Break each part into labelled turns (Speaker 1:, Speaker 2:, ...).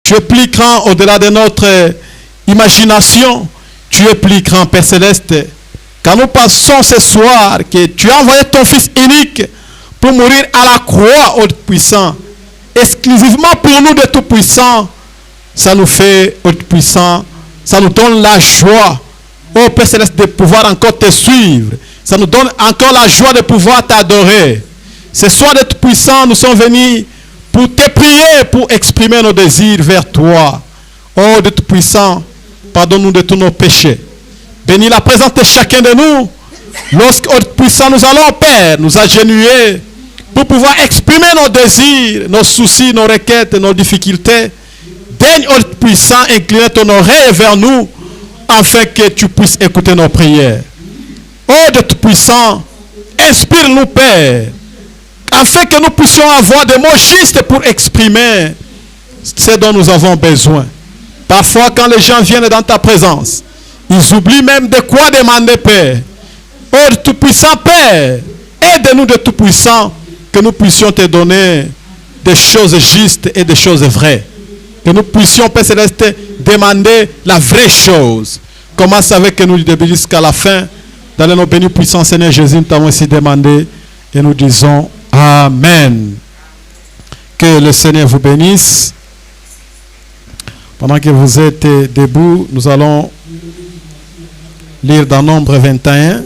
Speaker 1: Tu es plus grand au-delà de notre imagination. Tu es plus grand, Père Céleste. Quand nous passons ce soir, que tu as envoyé ton Fils unique pour mourir à la croix, ô puissant, exclusivement pour nous de Tout-Puissant, ça nous fait, ô puissant, ça nous donne la joie, ô Père Céleste, de pouvoir encore te suivre. Ça nous donne encore la joie de pouvoir t'adorer. Ce soir de Tout-Puissant, nous sommes venus pour te prier, pour exprimer nos désirs vers toi. Ô de Tout-Puissant, pardonne-nous de tous nos péchés. Bénis la présence de chacun de nous. Lorsque, ô Tout-Puissant, nous allons, Père, nous agenouiller pour pouvoir exprimer nos désirs, nos soucis, nos requêtes, nos difficultés. Daigne, ô Tout-Puissant, incliner ton oreille vers nous, afin que tu puisses écouter nos prières. Ô de Tout-Puissant, inspire-nous, Père, afin que nous puissions avoir des mots justes pour exprimer ce dont nous avons besoin. Parfois, quand les gens viennent dans ta présence, ils oublient même de quoi demander, Père. Ô de Tout-Puissant, Père, aide-nous de Tout-Puissant, que nous puissions te donner des choses justes et des choses vraies. Que nous puissions, Père Céleste, demander la vraie chose. Commence avec nous du début jusqu'à la fin. Dans le nom béni puissant Seigneur Jésus, nous t'avons ainsi demandé et nous disons Amen. Que le Seigneur vous bénisse. Pendant que vous êtes debout, nous allons lire dans Nombre 21.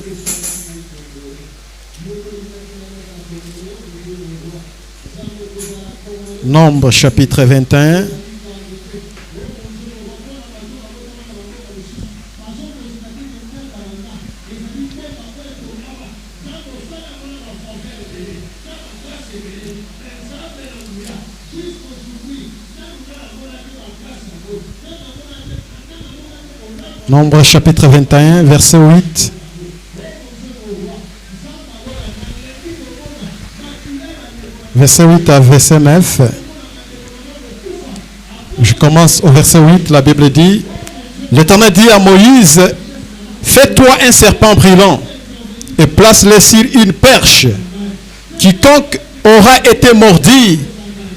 Speaker 1: Nombre chapitre 21. Nombre chapitre 21, verset 8. Verset 8 à verset 9. Je commence au verset 8. La Bible dit: L'Éternel dit à Moïse, fais-toi un serpent brillant et place-le sur une perche. Quiconque aura été mordi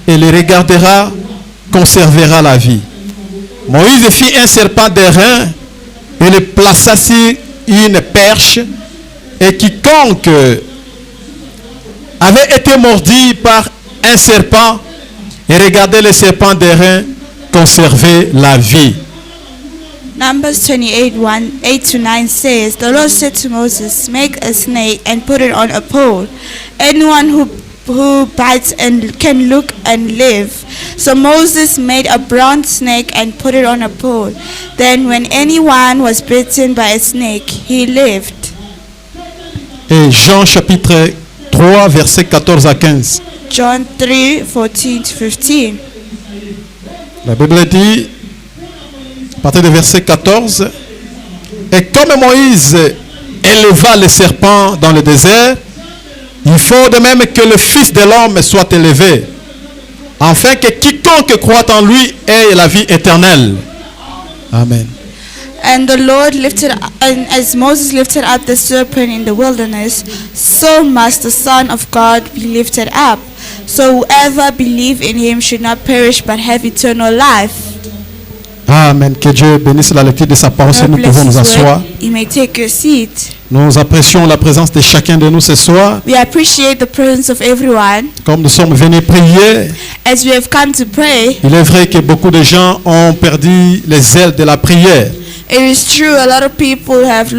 Speaker 1: et le regardera conservera la vie. Moïse fit un serpent d'airain et le plaça sur une perche, et quiconque avait été mordi par un serpent et regardait le serpent d'airain conservait la vie.
Speaker 2: Numbers 28:1-8-9 says, The Lord said to Moses, make a snake and put it on a pole. Anyone who bites and can look and live. So Moses made a bronze snake and put it on a pole. Then when anyone was bitten by a snake, he lived.
Speaker 1: Et Jean chapitre 3 versets 14 à 15.
Speaker 2: John 3:14-15.
Speaker 1: La Bible dit, à partir du verset 14, et comme Moïse éleva le serpent dans le désert, il faut de même que le Fils de l'homme soit élevé, afin que quiconque croit en lui ait la vie éternelle. Amen.
Speaker 2: And the Lord lifted up, and as Moses lifted up the serpent in the wilderness, so must the Son of God be lifted up, so whoever believes in him should not perish but have eternal life.
Speaker 1: Amen. Que Dieu bénisse la lecture de sa parole. Si nous pouvons nous asseoir.
Speaker 2: You may take your seat.
Speaker 1: Nous apprécions la présence de chacun de nous ce soir.
Speaker 2: We appreciate the presence of everyone.
Speaker 1: Comme nous sommes venus prier,
Speaker 2: As we have come to pray,
Speaker 1: il est vrai que beaucoup de gens ont perdu les ailes de la prière.
Speaker 2: it is true a lot of people have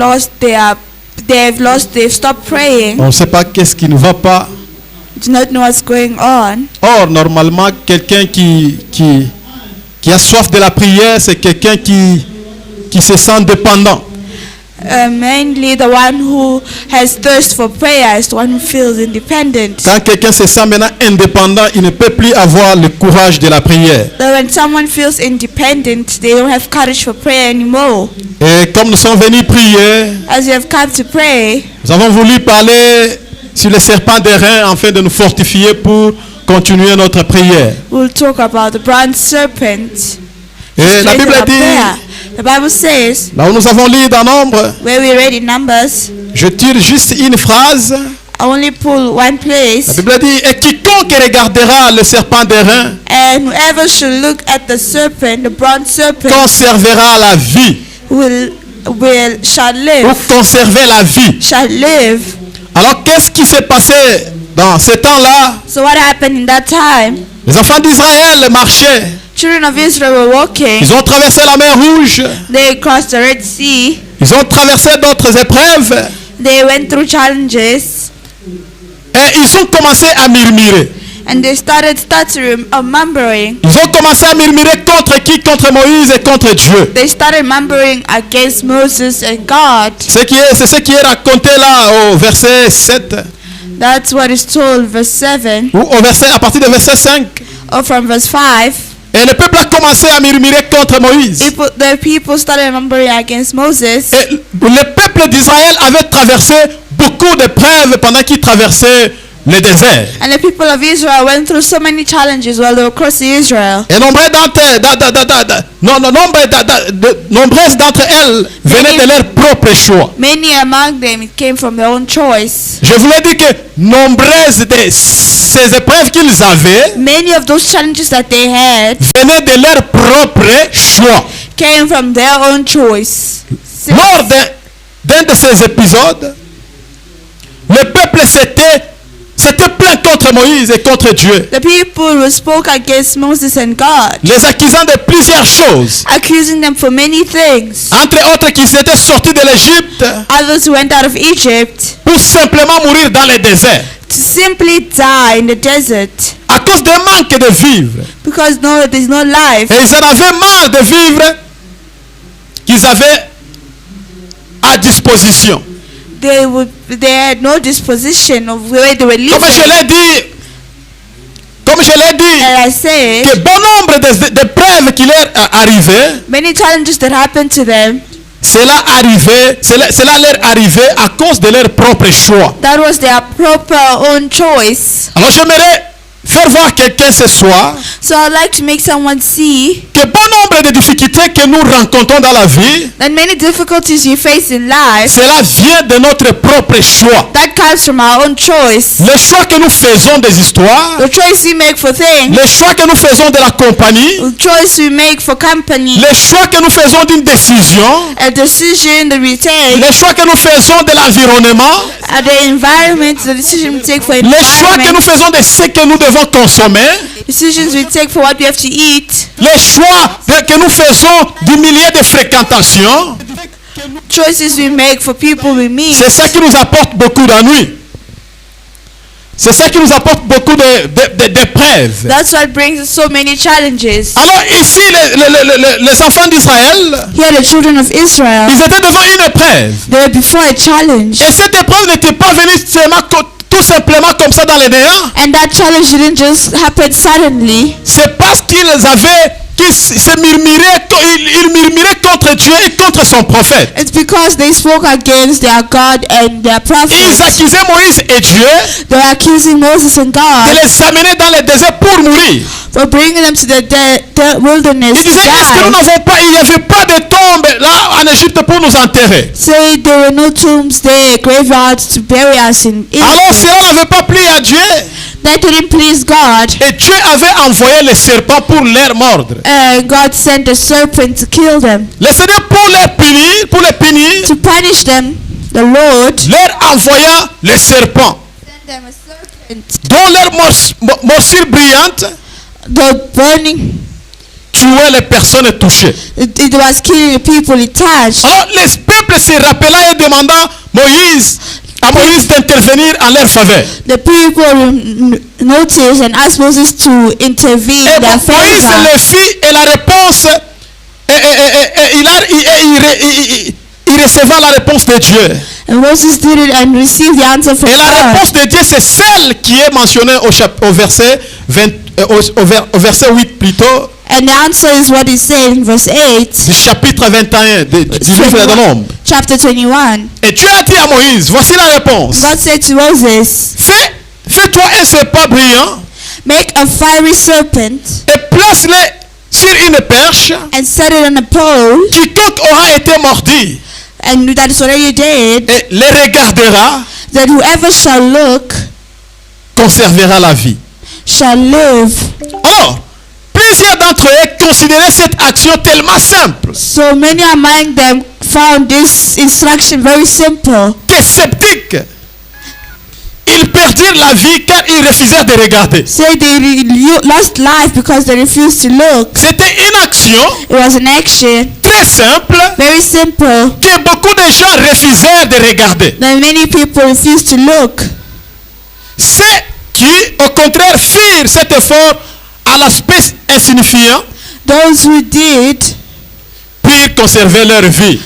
Speaker 2: they've stopped praying.
Speaker 1: On ne sait pas qu'est-ce qui ne va pas.
Speaker 2: Do not know what's going on.
Speaker 1: Or, normalement, quelqu'un qui a soif de la prière, c'est quelqu'un qui se sent dépendant.
Speaker 2: Mainly the one who has thirst for prayer is the one who feels independent.
Speaker 1: Quand quelqu'un se sent maintenant indépendant, il ne peut plus avoir le courage de la prière.
Speaker 2: So when someone feels independent, they don't have courage for prayer anymore.
Speaker 1: Et comme nous sommes venus prier,
Speaker 2: As we have come to pray,
Speaker 1: nous avons voulu parler sur le serpent d'airain afin de nous fortifier pour continuer notre prière.
Speaker 2: we'll talk about the bronze serpent.
Speaker 1: Et la Bible
Speaker 2: Straighten our
Speaker 1: dit,
Speaker 2: prayer. The Bible says,
Speaker 1: là où nous avons lu dans Nombre,
Speaker 2: where we read in Numbers,
Speaker 1: je tire juste une phrase.
Speaker 2: only pull one
Speaker 1: La
Speaker 2: place,
Speaker 1: Bible dit, et quiconque regardera le serpent d'airain
Speaker 2: and whoever should look at the serpent, the bronze serpent,
Speaker 1: conservera la vie.
Speaker 2: shall
Speaker 1: Ou
Speaker 2: live.
Speaker 1: conserver la vie.
Speaker 2: Shall live.
Speaker 1: Alors qu'est-ce qui s'est passé dans ce temps-là?
Speaker 2: So what happened in that time?
Speaker 1: Les enfants d'Israël marchaient.
Speaker 2: Children of Israel were walking.
Speaker 1: Ils ont traversé la mer Rouge.
Speaker 2: They crossed the Red Sea.
Speaker 1: Ils ont traversé d'autres épreuves.
Speaker 2: They went through challenges,
Speaker 1: Et ils ont commencé à murmurer.
Speaker 2: and they started stuttering or mumbling.
Speaker 1: Ils ont commencé à murmurer contre qui? Contre Moïse et contre Dieu.
Speaker 2: They started mumbling against Moses and God.
Speaker 1: C'est ce qui est raconté là au verset 7.
Speaker 2: That's what is told, verse 7,
Speaker 1: Ou au verset, à partir du verset 5.
Speaker 2: or from verse 5.
Speaker 1: Et le peuple a commencé à murmurer contre Moïse.
Speaker 2: The people started mumbling against Moses.
Speaker 1: Et le peuple d'Israël avait traversé beaucoup d'épreuves pendant qu'il traversait le désert.
Speaker 2: And the people of Israel went through so many challenges while they were crossing Israel.
Speaker 1: Et nombreuses d'entre elles venaient de leur propre choix.
Speaker 2: Many among them, it came from their own choice.
Speaker 1: Je voulais dire que nombreuses de ces épreuves qu'ils avaient
Speaker 2: Many of those challenges that they had
Speaker 1: venaient de leur propre choix.
Speaker 2: came from their own choice.
Speaker 1: Lors d'un de ces épisodes, le peuple s'était plaint contre Moïse et contre Dieu,
Speaker 2: The people who spoke against Moses and God,
Speaker 1: les accusant de plusieurs choses.
Speaker 2: accusing them for many things.
Speaker 1: Entre autres, qu'ils étaient sortis de l'Égypte
Speaker 2: Others went out of Egypt
Speaker 1: pour simplement mourir dans le désert
Speaker 2: to simply die in the desert
Speaker 1: à cause d'un manque de vivre.
Speaker 2: because there's no life.
Speaker 1: Et ils en avaient marre de vivre qu'ils avaient à disposition.
Speaker 2: They had no disposition of where they were living.
Speaker 1: Comme je l'ai dit,
Speaker 2: And I said,
Speaker 1: que bon nombre d'épreuves qui leur arrivaient,
Speaker 2: many challenges that happened to them,
Speaker 1: cela leur arrivait à cause de leur propre choix.
Speaker 2: that was their proper own choice.
Speaker 1: Alors j'aimerais faire voir quelqu'un ce soir
Speaker 2: So I'd like to make someone see
Speaker 1: que bon nombre de difficultés que nous rencontrons dans la vie,
Speaker 2: that many difficulties you face in life,
Speaker 1: cela vient de notre propre choix.
Speaker 2: that comes from our own choice.
Speaker 1: Le choix que nous faisons des histoires,
Speaker 2: The choice we make for things,
Speaker 1: le choix que nous faisons de la compagnie,
Speaker 2: the choice we make for company,
Speaker 1: le choix que nous faisons d'une décision,
Speaker 2: a decision that we take,
Speaker 1: le choix que nous faisons de l'environnement,
Speaker 2: the environment, the decision we take for
Speaker 1: le choix que nous
Speaker 2: environment,
Speaker 1: faisons de ce que nous devons consommer,
Speaker 2: decisions we take for what we have to eat,
Speaker 1: les choix que nous faisons du milieu de fréquentation,
Speaker 2: choices we make for people we meet.
Speaker 1: c'est ça qui nous apporte beaucoup d'ennuis. C'est ça qui nous apporte beaucoup d'épreuves.
Speaker 2: That's what brings us so many challenges.
Speaker 1: Alors ici, les enfants d'Israël,
Speaker 2: Here, the children of Israel,
Speaker 1: ils étaient devant une épreuve.
Speaker 2: they were before a challenge.
Speaker 1: Et cette épreuve n'était pas venue tout simplement comme ça dans les néants.
Speaker 2: And that challenge didn't just happen suddenly.
Speaker 1: C'est parce qu'ils murmuraient contre Dieu et contre son prophète.
Speaker 2: It's because they spoke against their God and their
Speaker 1: Ils
Speaker 2: prophets.
Speaker 1: accusaient Moïse et Dieu
Speaker 2: They were accusing Moses and
Speaker 1: de
Speaker 2: God
Speaker 1: les amener dans le désert pour mourir.
Speaker 2: for bringing them to the wilderness
Speaker 1: Ils
Speaker 2: to
Speaker 1: disaient, est-ce que nous
Speaker 2: die.
Speaker 1: n'avons pas, il n'y avait pas de tombe là en Égypte pour nous enterrer.
Speaker 2: Say there were no tombs there, graveyards to bury us in
Speaker 1: Alors
Speaker 2: Egypt.
Speaker 1: cela n'avait pas plu à Dieu.
Speaker 2: That didn't please God.
Speaker 1: Et Dieu avait envoyé le serpent pour leur mordre.
Speaker 2: God sent a serpent to kill them.
Speaker 1: Le Seigneur pour les punir,
Speaker 2: To punish them, the Lord
Speaker 1: leur envoya le serpent,
Speaker 2: sent them a serpent.
Speaker 1: dont leur morsure brillante
Speaker 2: The burning,
Speaker 1: tuait les personnes touchées.
Speaker 2: it was killing the people it touched.
Speaker 1: Alors les peuples se rappela et demanda à Moïse d'intervenir en leur faveur.
Speaker 2: The people noticed and asked Moses to intervene
Speaker 1: Et
Speaker 2: in their
Speaker 1: Moïse
Speaker 2: favor.
Speaker 1: le fit et la réponse, il recevait la réponse de Dieu.
Speaker 2: And Moses did it and received the answer from
Speaker 1: Et la
Speaker 2: God.
Speaker 1: réponse de Dieu, c'est celle qui est mentionnée au verset 8 plutôt,
Speaker 2: And the answer is what is said in verse 8,
Speaker 1: du chapitre 21 du livre de l'Homme.
Speaker 2: chapter 21.
Speaker 1: Et Dieu a dit à Moïse, voici la réponse.
Speaker 2: God said to Moses,
Speaker 1: Fais-toi un serpent brillant
Speaker 2: make a fiery serpent
Speaker 1: et place-le sur une perche.
Speaker 2: and set it on a pole,
Speaker 1: Quiconque aura été mordu
Speaker 2: and that is already dead.
Speaker 1: et les regardera
Speaker 2: that whoever shall look
Speaker 1: conservera la vie.
Speaker 2: shall live.
Speaker 1: Or, plusieurs d'entre eux considéraient cette action tellement simple
Speaker 2: So many among them found this instruction very simple.
Speaker 1: que sceptiques. Ils perdirent la vie car ils refusèrent de regarder.
Speaker 2: Say they lost life because they refused to look.
Speaker 1: C'était une action
Speaker 2: It was an action,
Speaker 1: très simple
Speaker 2: very simple,
Speaker 1: que beaucoup de gens refusèrent de regarder.
Speaker 2: that many people refused to look.
Speaker 1: Ceux qui, au contraire, firent cet effort à l'aspect insignifiant,
Speaker 2: Those who did
Speaker 1: purent conserver leur vie.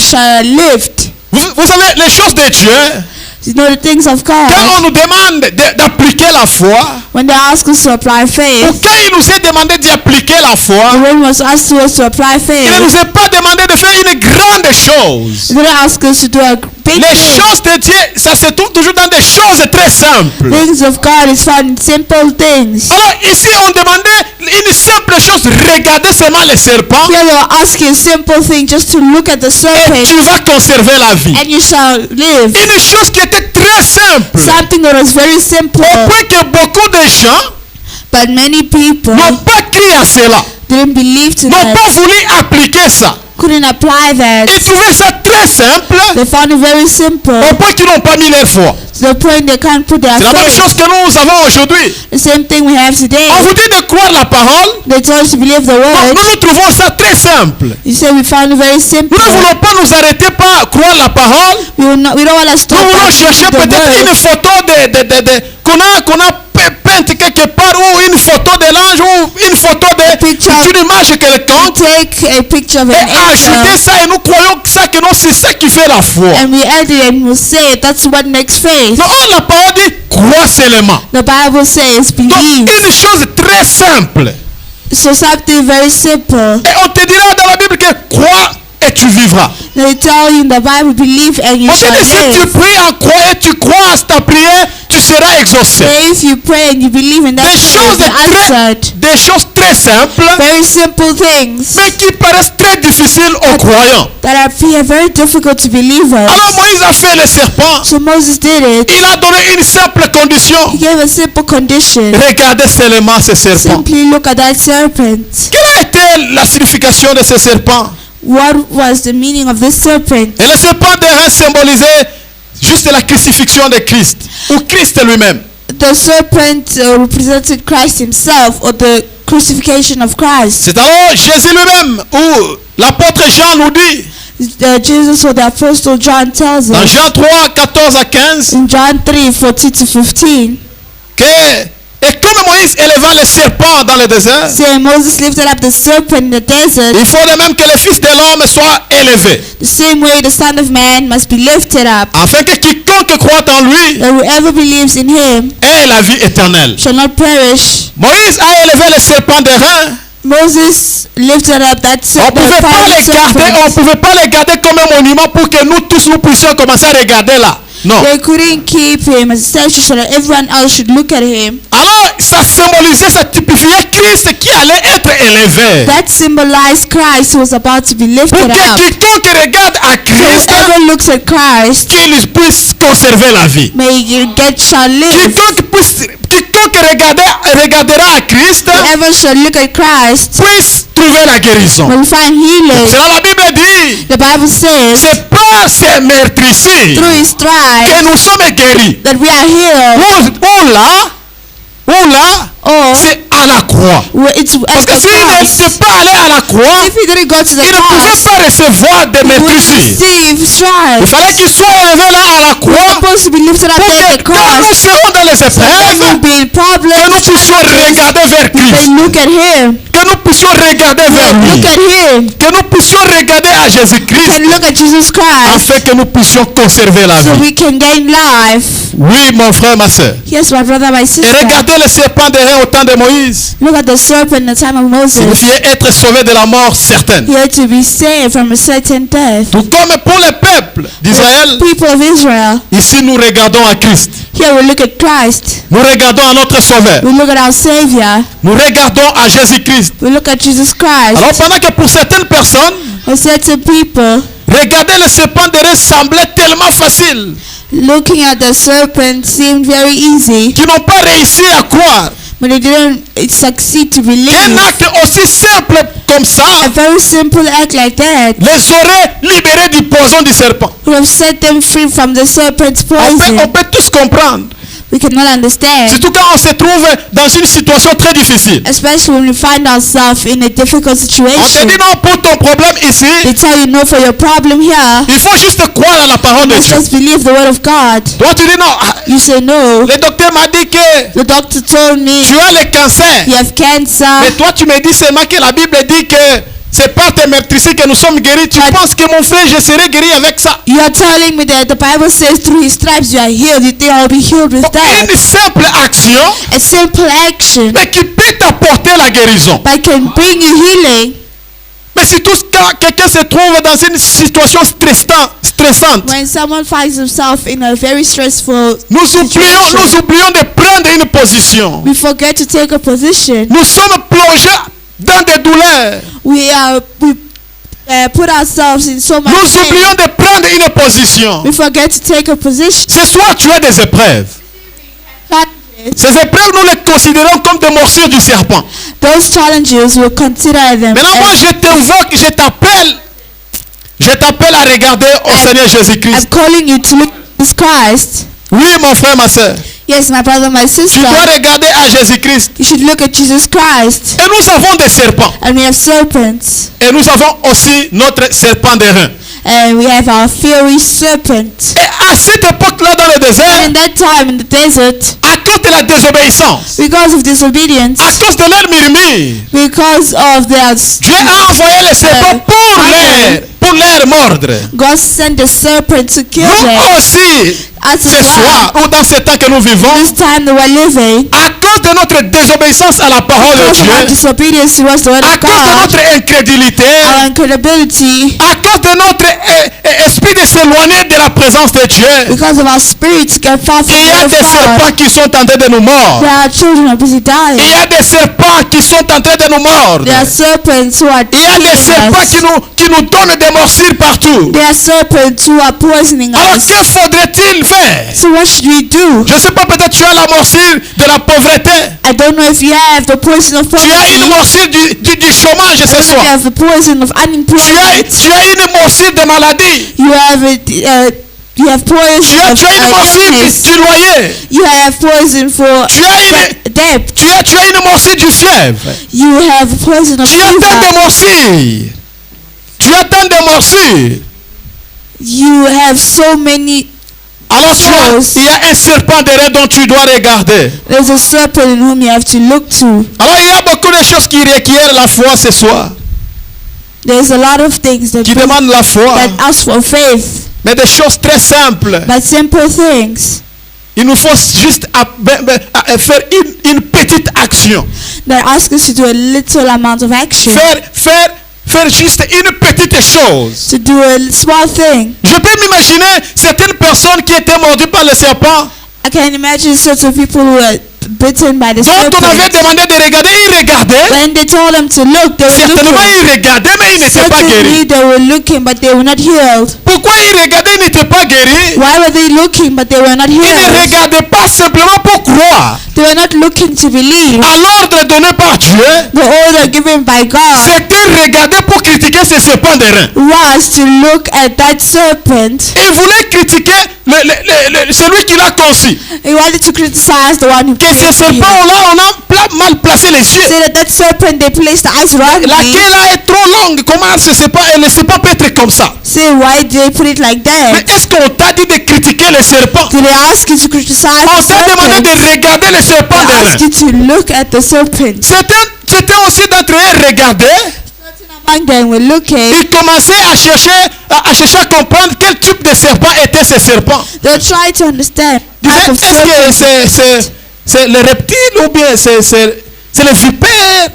Speaker 2: shall live.
Speaker 1: Vous savez, les choses de Dieu,
Speaker 2: You know the things of
Speaker 1: quand
Speaker 2: God.
Speaker 1: on nous demande d'appliquer la foi,
Speaker 2: When they ask us to apply
Speaker 1: ou
Speaker 2: faith,
Speaker 1: quand il nous est demandé d'appliquer la foi,
Speaker 2: when was asked to us to apply
Speaker 1: il ne
Speaker 2: faith,
Speaker 1: nous est pas demandé de faire une grande chose.
Speaker 2: they didn't ask us to do a big
Speaker 1: Les
Speaker 2: thing.
Speaker 1: choses de Dieu, ça se trouve toujours dans des choses très simples.
Speaker 2: Things of God is found in simple things.
Speaker 1: Alors ici, on demandait une simple chose, regarder seulement les serpents
Speaker 2: Here they are asking a simple thing, just to look at the
Speaker 1: et
Speaker 2: serpent,
Speaker 1: tu vas conserver la vie.
Speaker 2: and you shall live.
Speaker 1: Une chose qui était très simple.
Speaker 2: Something that was very simple,
Speaker 1: Au point que beaucoup de gens
Speaker 2: but many people
Speaker 1: n'ont pas cru à cela,
Speaker 2: didn't believe to
Speaker 1: n'ont
Speaker 2: that,
Speaker 1: pas voulu appliquer ça.
Speaker 2: couldn't apply that.
Speaker 1: Ils trouvaient ça très simple,
Speaker 2: They found it very simple,
Speaker 1: au point qu'ils n'ont pas mis leur foi.
Speaker 2: to the point they can't put their
Speaker 1: C'est la même
Speaker 2: faith.
Speaker 1: chose que nous avons aujourd'hui.
Speaker 2: The same thing we have today.
Speaker 1: On vous dit de croire la parole,
Speaker 2: They told us to believe the
Speaker 1: donc
Speaker 2: word.
Speaker 1: nous trouvons ça très simple.
Speaker 2: You say we found it very
Speaker 1: Nous
Speaker 2: simple.
Speaker 1: ne voulons pas nous arrêter par croire la parole.
Speaker 2: We don't want to
Speaker 1: Nous
Speaker 2: stop
Speaker 1: voulons
Speaker 2: at
Speaker 1: chercher
Speaker 2: the
Speaker 1: peut-être
Speaker 2: word.
Speaker 1: une photo qu'on a peinte quelque part, ou une photo de l'ange, ou une photo
Speaker 2: Picture.
Speaker 1: d'une image
Speaker 2: We
Speaker 1: quelconque,
Speaker 2: take a picture of
Speaker 1: et
Speaker 2: an
Speaker 1: ajouter
Speaker 2: angel
Speaker 1: ça, et nous croyons que ça, que non, c'est ça qui fait la foi.
Speaker 2: and we add it and we say that's what makes faith.
Speaker 1: Non, la parole dit crois seulement.
Speaker 2: The Bible says
Speaker 1: Donc
Speaker 2: believe.
Speaker 1: une chose très simple.
Speaker 2: So something very simple.
Speaker 1: Et on te dira dans la Bible que crois et tu vivras.
Speaker 2: They tell you in the Bible believe and you
Speaker 1: On te
Speaker 2: shall
Speaker 1: dit si tu
Speaker 2: live.
Speaker 1: pries en croix et tu crois à ta prière, tu seras exaucé.
Speaker 2: So if you pray and you believe in that
Speaker 1: Des
Speaker 2: prayer,
Speaker 1: choses
Speaker 2: you'll be answered.
Speaker 1: des choses très simples,
Speaker 2: Very simple things
Speaker 1: mais qui paraissent très difficiles aux croyants.
Speaker 2: that appear very difficult to believers.
Speaker 1: Alors Moïse a fait le serpent.
Speaker 2: So Moses did it.
Speaker 1: Il a donné une simple condition.
Speaker 2: He gave a simple condition.
Speaker 1: Regardez seulement ce serpent.
Speaker 2: Simply look at that serpent.
Speaker 1: Quelle a été la signification de ce serpent?
Speaker 2: What was the meaning of this serpent?
Speaker 1: Et le serpent devait symboliser juste la crucifixion de Christ, ou Christ lui-même.
Speaker 2: The serpent represented Christ himself, or the crucifixion of Christ.
Speaker 1: C'est alors Jésus lui-même, où l'apôtre Jean nous dit,
Speaker 2: Jesus or the apostle John tells
Speaker 1: dans
Speaker 2: us
Speaker 1: Jean 3, 14 à 15,
Speaker 2: in John 3:14 to 15.
Speaker 1: et comme Moïse éleva le serpent dans le désert,
Speaker 2: Say Moses lifted up the serpent in the desert.
Speaker 1: il faut de même que le Fils de l'homme soit élevé,
Speaker 2: The same way the Son of Man must be lifted up,
Speaker 1: afin que quiconque croit en lui
Speaker 2: that whoever believes in him
Speaker 1: ait la vie éternelle.
Speaker 2: shall not perish.
Speaker 1: Moïse a élevé le serpent de rein.
Speaker 2: Moses lifted up that
Speaker 1: On ne pouvait pas les garder, on pouvait pas les garder comme un monument pour que nous tous nous puissions commencer à regarder là. Non.
Speaker 2: They couldn't keep him as a statue so that everyone else should look at him.
Speaker 1: Alors, ça symbolisait, ça typifiait Christ qui allait être élevé.
Speaker 2: That symbolized Christ who was about to be
Speaker 1: Pour
Speaker 2: lifted
Speaker 1: que
Speaker 2: up.
Speaker 1: quiconque regarde à Christ,
Speaker 2: Whoever looks at Christ
Speaker 1: qu'il puisse conserver la vie.
Speaker 2: may shall live.
Speaker 1: Quiconque regardera à Christ,
Speaker 2: Whoever shall look at Christ
Speaker 1: puisse trouver la guérison.
Speaker 2: will find healing.
Speaker 1: C'est là la Bible dit,
Speaker 2: The Bible says
Speaker 1: c'est par ces meurtrissures
Speaker 2: through his
Speaker 1: que
Speaker 2: stripes
Speaker 1: nous sommes guéris.
Speaker 2: that we are healed.
Speaker 1: Ou là,
Speaker 2: Or
Speaker 1: c'est à la croix.
Speaker 2: it's
Speaker 1: Parce
Speaker 2: at
Speaker 1: que
Speaker 2: the
Speaker 1: s'il
Speaker 2: cross.
Speaker 1: n'était pas allé à la croix,
Speaker 2: If he didn't go to the
Speaker 1: il ne pouvait
Speaker 2: cross,
Speaker 1: pas recevoir des
Speaker 2: he would
Speaker 1: meurtrissures.
Speaker 2: receive
Speaker 1: Il
Speaker 2: stripes.
Speaker 1: fallait qu'il soit élevé là à la
Speaker 2: We're
Speaker 1: croix
Speaker 2: supposed to be lifted up
Speaker 1: pour
Speaker 2: there at
Speaker 1: que
Speaker 2: the
Speaker 1: quand nous
Speaker 2: cross.
Speaker 1: serons dans les
Speaker 2: When
Speaker 1: épreuves,
Speaker 2: we'll be in
Speaker 1: que nous
Speaker 2: problems,
Speaker 1: puissions regarder vers
Speaker 2: we
Speaker 1: Christ.
Speaker 2: may look at him.
Speaker 1: Que nous puissions regarder vers lui.
Speaker 2: Look at him.
Speaker 1: Que nous puissions regarder à Jésus-Christ
Speaker 2: And look at Jesus Christ.
Speaker 1: afin que nous puissions conserver la
Speaker 2: So
Speaker 1: vie.
Speaker 2: we can gain life.
Speaker 1: Oui, mon frère, ma soeur.
Speaker 2: Yes, my brother, my
Speaker 1: Et
Speaker 2: sister.
Speaker 1: regardez le serpent de rein au temps de Moïse.
Speaker 2: Look at the serpent in the time of Moses.
Speaker 1: Signifiait être sauvé de la mort certaine.
Speaker 2: He had to be saved from a certain death.
Speaker 1: Tout comme pour le peuple d'Israël,
Speaker 2: People of Israel.
Speaker 1: ici nous regardons à Christ.
Speaker 2: Here we look at Christ.
Speaker 1: Nous regardons à notre Sauveur.
Speaker 2: We look at our Savior.
Speaker 1: Nous regardons à Jésus-Christ.
Speaker 2: We look at Jesus Christ.
Speaker 1: Alors pendant que pour certaines personnes,
Speaker 2: For certain people,
Speaker 1: regarder le serpent de rein semblait tellement facile.
Speaker 2: Looking at the serpent seemed very easy,
Speaker 1: qui n'ont pas réussi à croire
Speaker 2: but they didn't succeed to
Speaker 1: qu'un
Speaker 2: believe.
Speaker 1: acte aussi simple comme ça
Speaker 2: A very simple act like that
Speaker 1: les aurait libérés du poison du serpent.
Speaker 2: would have set them free from the serpent's
Speaker 1: On
Speaker 2: poison.
Speaker 1: peut tous comprendre.
Speaker 2: We cannot understand,
Speaker 1: Surtout quand on se trouve dans une situation très difficile.
Speaker 2: especially when we find ourselves in a difficult
Speaker 1: On te
Speaker 2: situation.
Speaker 1: dit non, pour ton problème ici,
Speaker 2: They tell you no for your problem here.
Speaker 1: il faut juste croire à la parole de
Speaker 2: You
Speaker 1: Dieu.
Speaker 2: just believe the word of God.
Speaker 1: Toi tu dis non,
Speaker 2: You say no.
Speaker 1: le docteur m'a dit que
Speaker 2: The doctor told me
Speaker 1: tu as le cancer.
Speaker 2: you have cancer.
Speaker 1: Mais toi tu me dis seulement que la Bible dit que c'est par tes meurtrissures que nous sommes guéris. Tu penses que mon frère, je serai guéri avec ça?
Speaker 2: You are telling me that the Bible says through his stripes you are healed. You think I'll be healed with that?
Speaker 1: Une simple action,
Speaker 2: A simple action
Speaker 1: mais qui peut t'apporter la guérison.
Speaker 2: that can bring you healing.
Speaker 1: Mais surtout quand quelqu'un se trouve dans une situation stressante,
Speaker 2: When someone finds himself in a very stressful
Speaker 1: nous
Speaker 2: situation,
Speaker 1: oublions de prendre une position.
Speaker 2: we forget to take a position.
Speaker 1: Nous sommes plongés dans des douleurs.
Speaker 2: We put ourselves in so much
Speaker 1: Nous
Speaker 2: pain.
Speaker 1: oublions de prendre une position.
Speaker 2: We forget to take a position.
Speaker 1: Ce soir, tu as des épreuves. Ces épreuves, nous les considérons comme des morsures du serpent.
Speaker 2: Those challenges, we'll consider them.
Speaker 1: Maintenant, moi,
Speaker 2: as-
Speaker 1: je t'invoque, je t'appelle à regarder au Seigneur Jésus-Christ.
Speaker 2: I'm calling you to look at Jesus Christ.
Speaker 1: Oui, mon frère, ma soeur.
Speaker 2: Yes, my brother, my
Speaker 1: Tu
Speaker 2: sister.
Speaker 1: dois regarder à Jésus-Christ.
Speaker 2: You should look at Jesus Christ.
Speaker 1: Et nous avons des serpents.
Speaker 2: And we have serpents.
Speaker 1: Et nous avons aussi notre serpent d'airain.
Speaker 2: And we have our fiery serpent.
Speaker 1: Et à cette époque-là, dans le
Speaker 2: And
Speaker 1: désert,
Speaker 2: in that time in the desert,
Speaker 1: à cause de la désobéissance,
Speaker 2: because of
Speaker 1: à
Speaker 2: disobedience,
Speaker 1: cause de leur murmure,
Speaker 2: because of their
Speaker 1: Dieu a envoyé les serpents pour leur mordre.
Speaker 2: God sent the serpent to kill
Speaker 1: Nous
Speaker 2: them.
Speaker 1: aussi,
Speaker 2: As
Speaker 1: ce
Speaker 2: well,
Speaker 1: soir, ou dans ce temps que nous vivons,
Speaker 2: this time that we're living,
Speaker 1: à cause de notre désobéissance à la parole de
Speaker 2: because of our
Speaker 1: Dieu,
Speaker 2: disobedience towards the word
Speaker 1: à
Speaker 2: of
Speaker 1: cause de
Speaker 2: God,
Speaker 1: notre incrédulité,
Speaker 2: our incredibility,
Speaker 1: à cause de notre esprit de s'éloigner de la présence de Dieu,
Speaker 2: because of our spirits get far from
Speaker 1: il y a
Speaker 2: the
Speaker 1: des
Speaker 2: word of God,
Speaker 1: serpents qui sont en train de nous mordre.
Speaker 2: there are children who are busy
Speaker 1: Il y
Speaker 2: dying.
Speaker 1: a des serpents qui sont en train de nous mordre.
Speaker 2: There are serpents who are
Speaker 1: Il y a des serpents
Speaker 2: killing us.
Speaker 1: qui nous donnent des morsures partout.
Speaker 2: There are serpents who are poisoning
Speaker 1: Alors
Speaker 2: us.
Speaker 1: que faudrait-il faire?
Speaker 2: So what should we do?
Speaker 1: Je ne sais pas, peut-être tu as la morsure de la pauvreté.
Speaker 2: I don't know if you have the poison of
Speaker 1: Tu as une
Speaker 2: poverty.
Speaker 1: morsure du chômage
Speaker 2: I
Speaker 1: ce
Speaker 2: don't know if you
Speaker 1: soir.
Speaker 2: have the poison of unemployment.
Speaker 1: Tu as une morsure de maladie.
Speaker 2: You have poison of
Speaker 1: Tu as une morsure
Speaker 2: illness.
Speaker 1: du loyer.
Speaker 2: You have poison for
Speaker 1: Tu as
Speaker 2: debt.
Speaker 1: tu as une morsure du fièvre.
Speaker 2: You have poison of
Speaker 1: Tu as tant de
Speaker 2: fever.
Speaker 1: morsures. Tu as tant de morsures.
Speaker 2: You have so many.
Speaker 1: Alors il y a un serpent derrière dont tu dois regarder.
Speaker 2: There's a serpent in whom you have to look to.
Speaker 1: Alors il y a beaucoup de choses qui requièrent la foi ce soir.
Speaker 2: There's a lot of things that
Speaker 1: Qui demandent la foi.
Speaker 2: that ask for faith,
Speaker 1: Mais des choses très simples.
Speaker 2: but simple things
Speaker 1: Il nous faut juste faire une petite action.
Speaker 2: that ask us to do a little amount of action,
Speaker 1: Faire juste une petite chose.
Speaker 2: to do a small thing.
Speaker 1: Je peux m'imaginer certaines personnes qui étaient mordues par le serpent,
Speaker 2: I can imagine sorts of people who were bitten by the
Speaker 1: dont on avait
Speaker 2: serpent.
Speaker 1: demandé de regarder. Ils regardaient.
Speaker 2: When they told them to look, they were
Speaker 1: Certainement,
Speaker 2: looking.
Speaker 1: ils regardaient, mais ils n'étaient pas guéris.
Speaker 2: Certainly they were looking, but they were not healed.
Speaker 1: Pourquoi ils regardaient, ils n'étaient pas guéris?
Speaker 2: Why were they looking, but they were not
Speaker 1: Ils ne
Speaker 2: healed?
Speaker 1: regardaient pas simplement pour croire.
Speaker 2: They were not looking to believe.
Speaker 1: À l'ordre donné par Dieu,
Speaker 2: The order given by God
Speaker 1: c'était regarder pour critiquer ce serpent d'airain.
Speaker 2: was to look at that serpent.
Speaker 1: Ils voulaient critiquer celui qui l'a conçu.
Speaker 2: He wanted to criticize the one who
Speaker 1: Que ce
Speaker 2: created him.
Speaker 1: serpent-là, on a mal placé les yeux.
Speaker 2: Say that serpent, they placed the eyes wrongly.
Speaker 1: Laquelle là est trop longue. Comment le serpent peut être comme ça?
Speaker 2: Say, why did they put it like
Speaker 1: Mais
Speaker 2: that?
Speaker 1: est-ce qu'on t'a dit de critiquer le serpent?
Speaker 2: Did they ask you to criticize
Speaker 1: On
Speaker 2: the
Speaker 1: t'a demandé
Speaker 2: serpent?
Speaker 1: de regarder le serpent
Speaker 2: They
Speaker 1: d'airain.
Speaker 2: asked you to look at the serpent.
Speaker 1: C'était aussi d'entre eux regarder.
Speaker 2: Among them were looking.
Speaker 1: Ils commençaient à chercher à comprendre quel type de serpent était ce serpent.
Speaker 2: They tried to understand
Speaker 1: Ils
Speaker 2: type of
Speaker 1: disaient, est-ce
Speaker 2: serpent.
Speaker 1: que c'est le reptile ou bien c'est le vipère?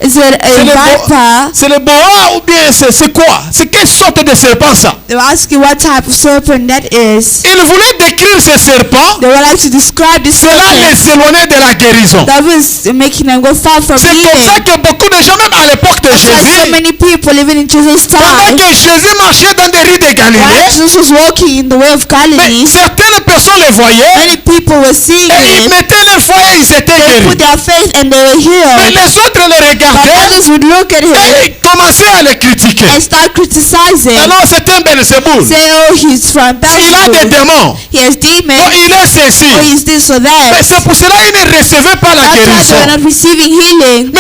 Speaker 2: Is it a viper?
Speaker 1: C'est le boa ou bien c'est quoi? C'est quelle sorte de serpent ça?
Speaker 2: They were asking what type of serpent that is.
Speaker 1: Il voulait décrire ce serpent.
Speaker 2: They would like to describe the
Speaker 1: Cela
Speaker 2: serpent.
Speaker 1: les éloignait de la guérison.
Speaker 2: That was making them go far from
Speaker 1: C'est comme ça
Speaker 2: healing.
Speaker 1: que beaucoup de gens, même à l'époque de
Speaker 2: That's why so
Speaker 1: Jésus,
Speaker 2: many people living in Jesus'
Speaker 1: pendant
Speaker 2: time,
Speaker 1: que Jésus marchait dans des rues de
Speaker 2: while
Speaker 1: Galilée,
Speaker 2: Jesus was walking in the way of
Speaker 1: mais
Speaker 2: Galilee,
Speaker 1: certaines personnes le voyaient
Speaker 2: many people were seeing
Speaker 1: et ils
Speaker 2: it.
Speaker 1: mettaient les foyers, ils étaient
Speaker 2: They put
Speaker 1: guéris.
Speaker 2: their faith and they were
Speaker 1: Mais
Speaker 2: healed.
Speaker 1: les autres le
Speaker 2: But
Speaker 1: regardaient
Speaker 2: others would look at him
Speaker 1: et ils commençaient à le critiquer.
Speaker 2: and start criticizing.
Speaker 1: Alors c'est un Belzéboul.
Speaker 2: Say, oh, he's from
Speaker 1: Il a des
Speaker 2: Beelzebub.
Speaker 1: démons.
Speaker 2: He has
Speaker 1: Oh,
Speaker 2: demons.
Speaker 1: il est ceci.
Speaker 2: Oh, he's this or
Speaker 1: Mais
Speaker 2: that.
Speaker 1: c'est pour cela qu'ils ne recevaient pas la
Speaker 2: That's why they
Speaker 1: guérison.
Speaker 2: were not receiving healing.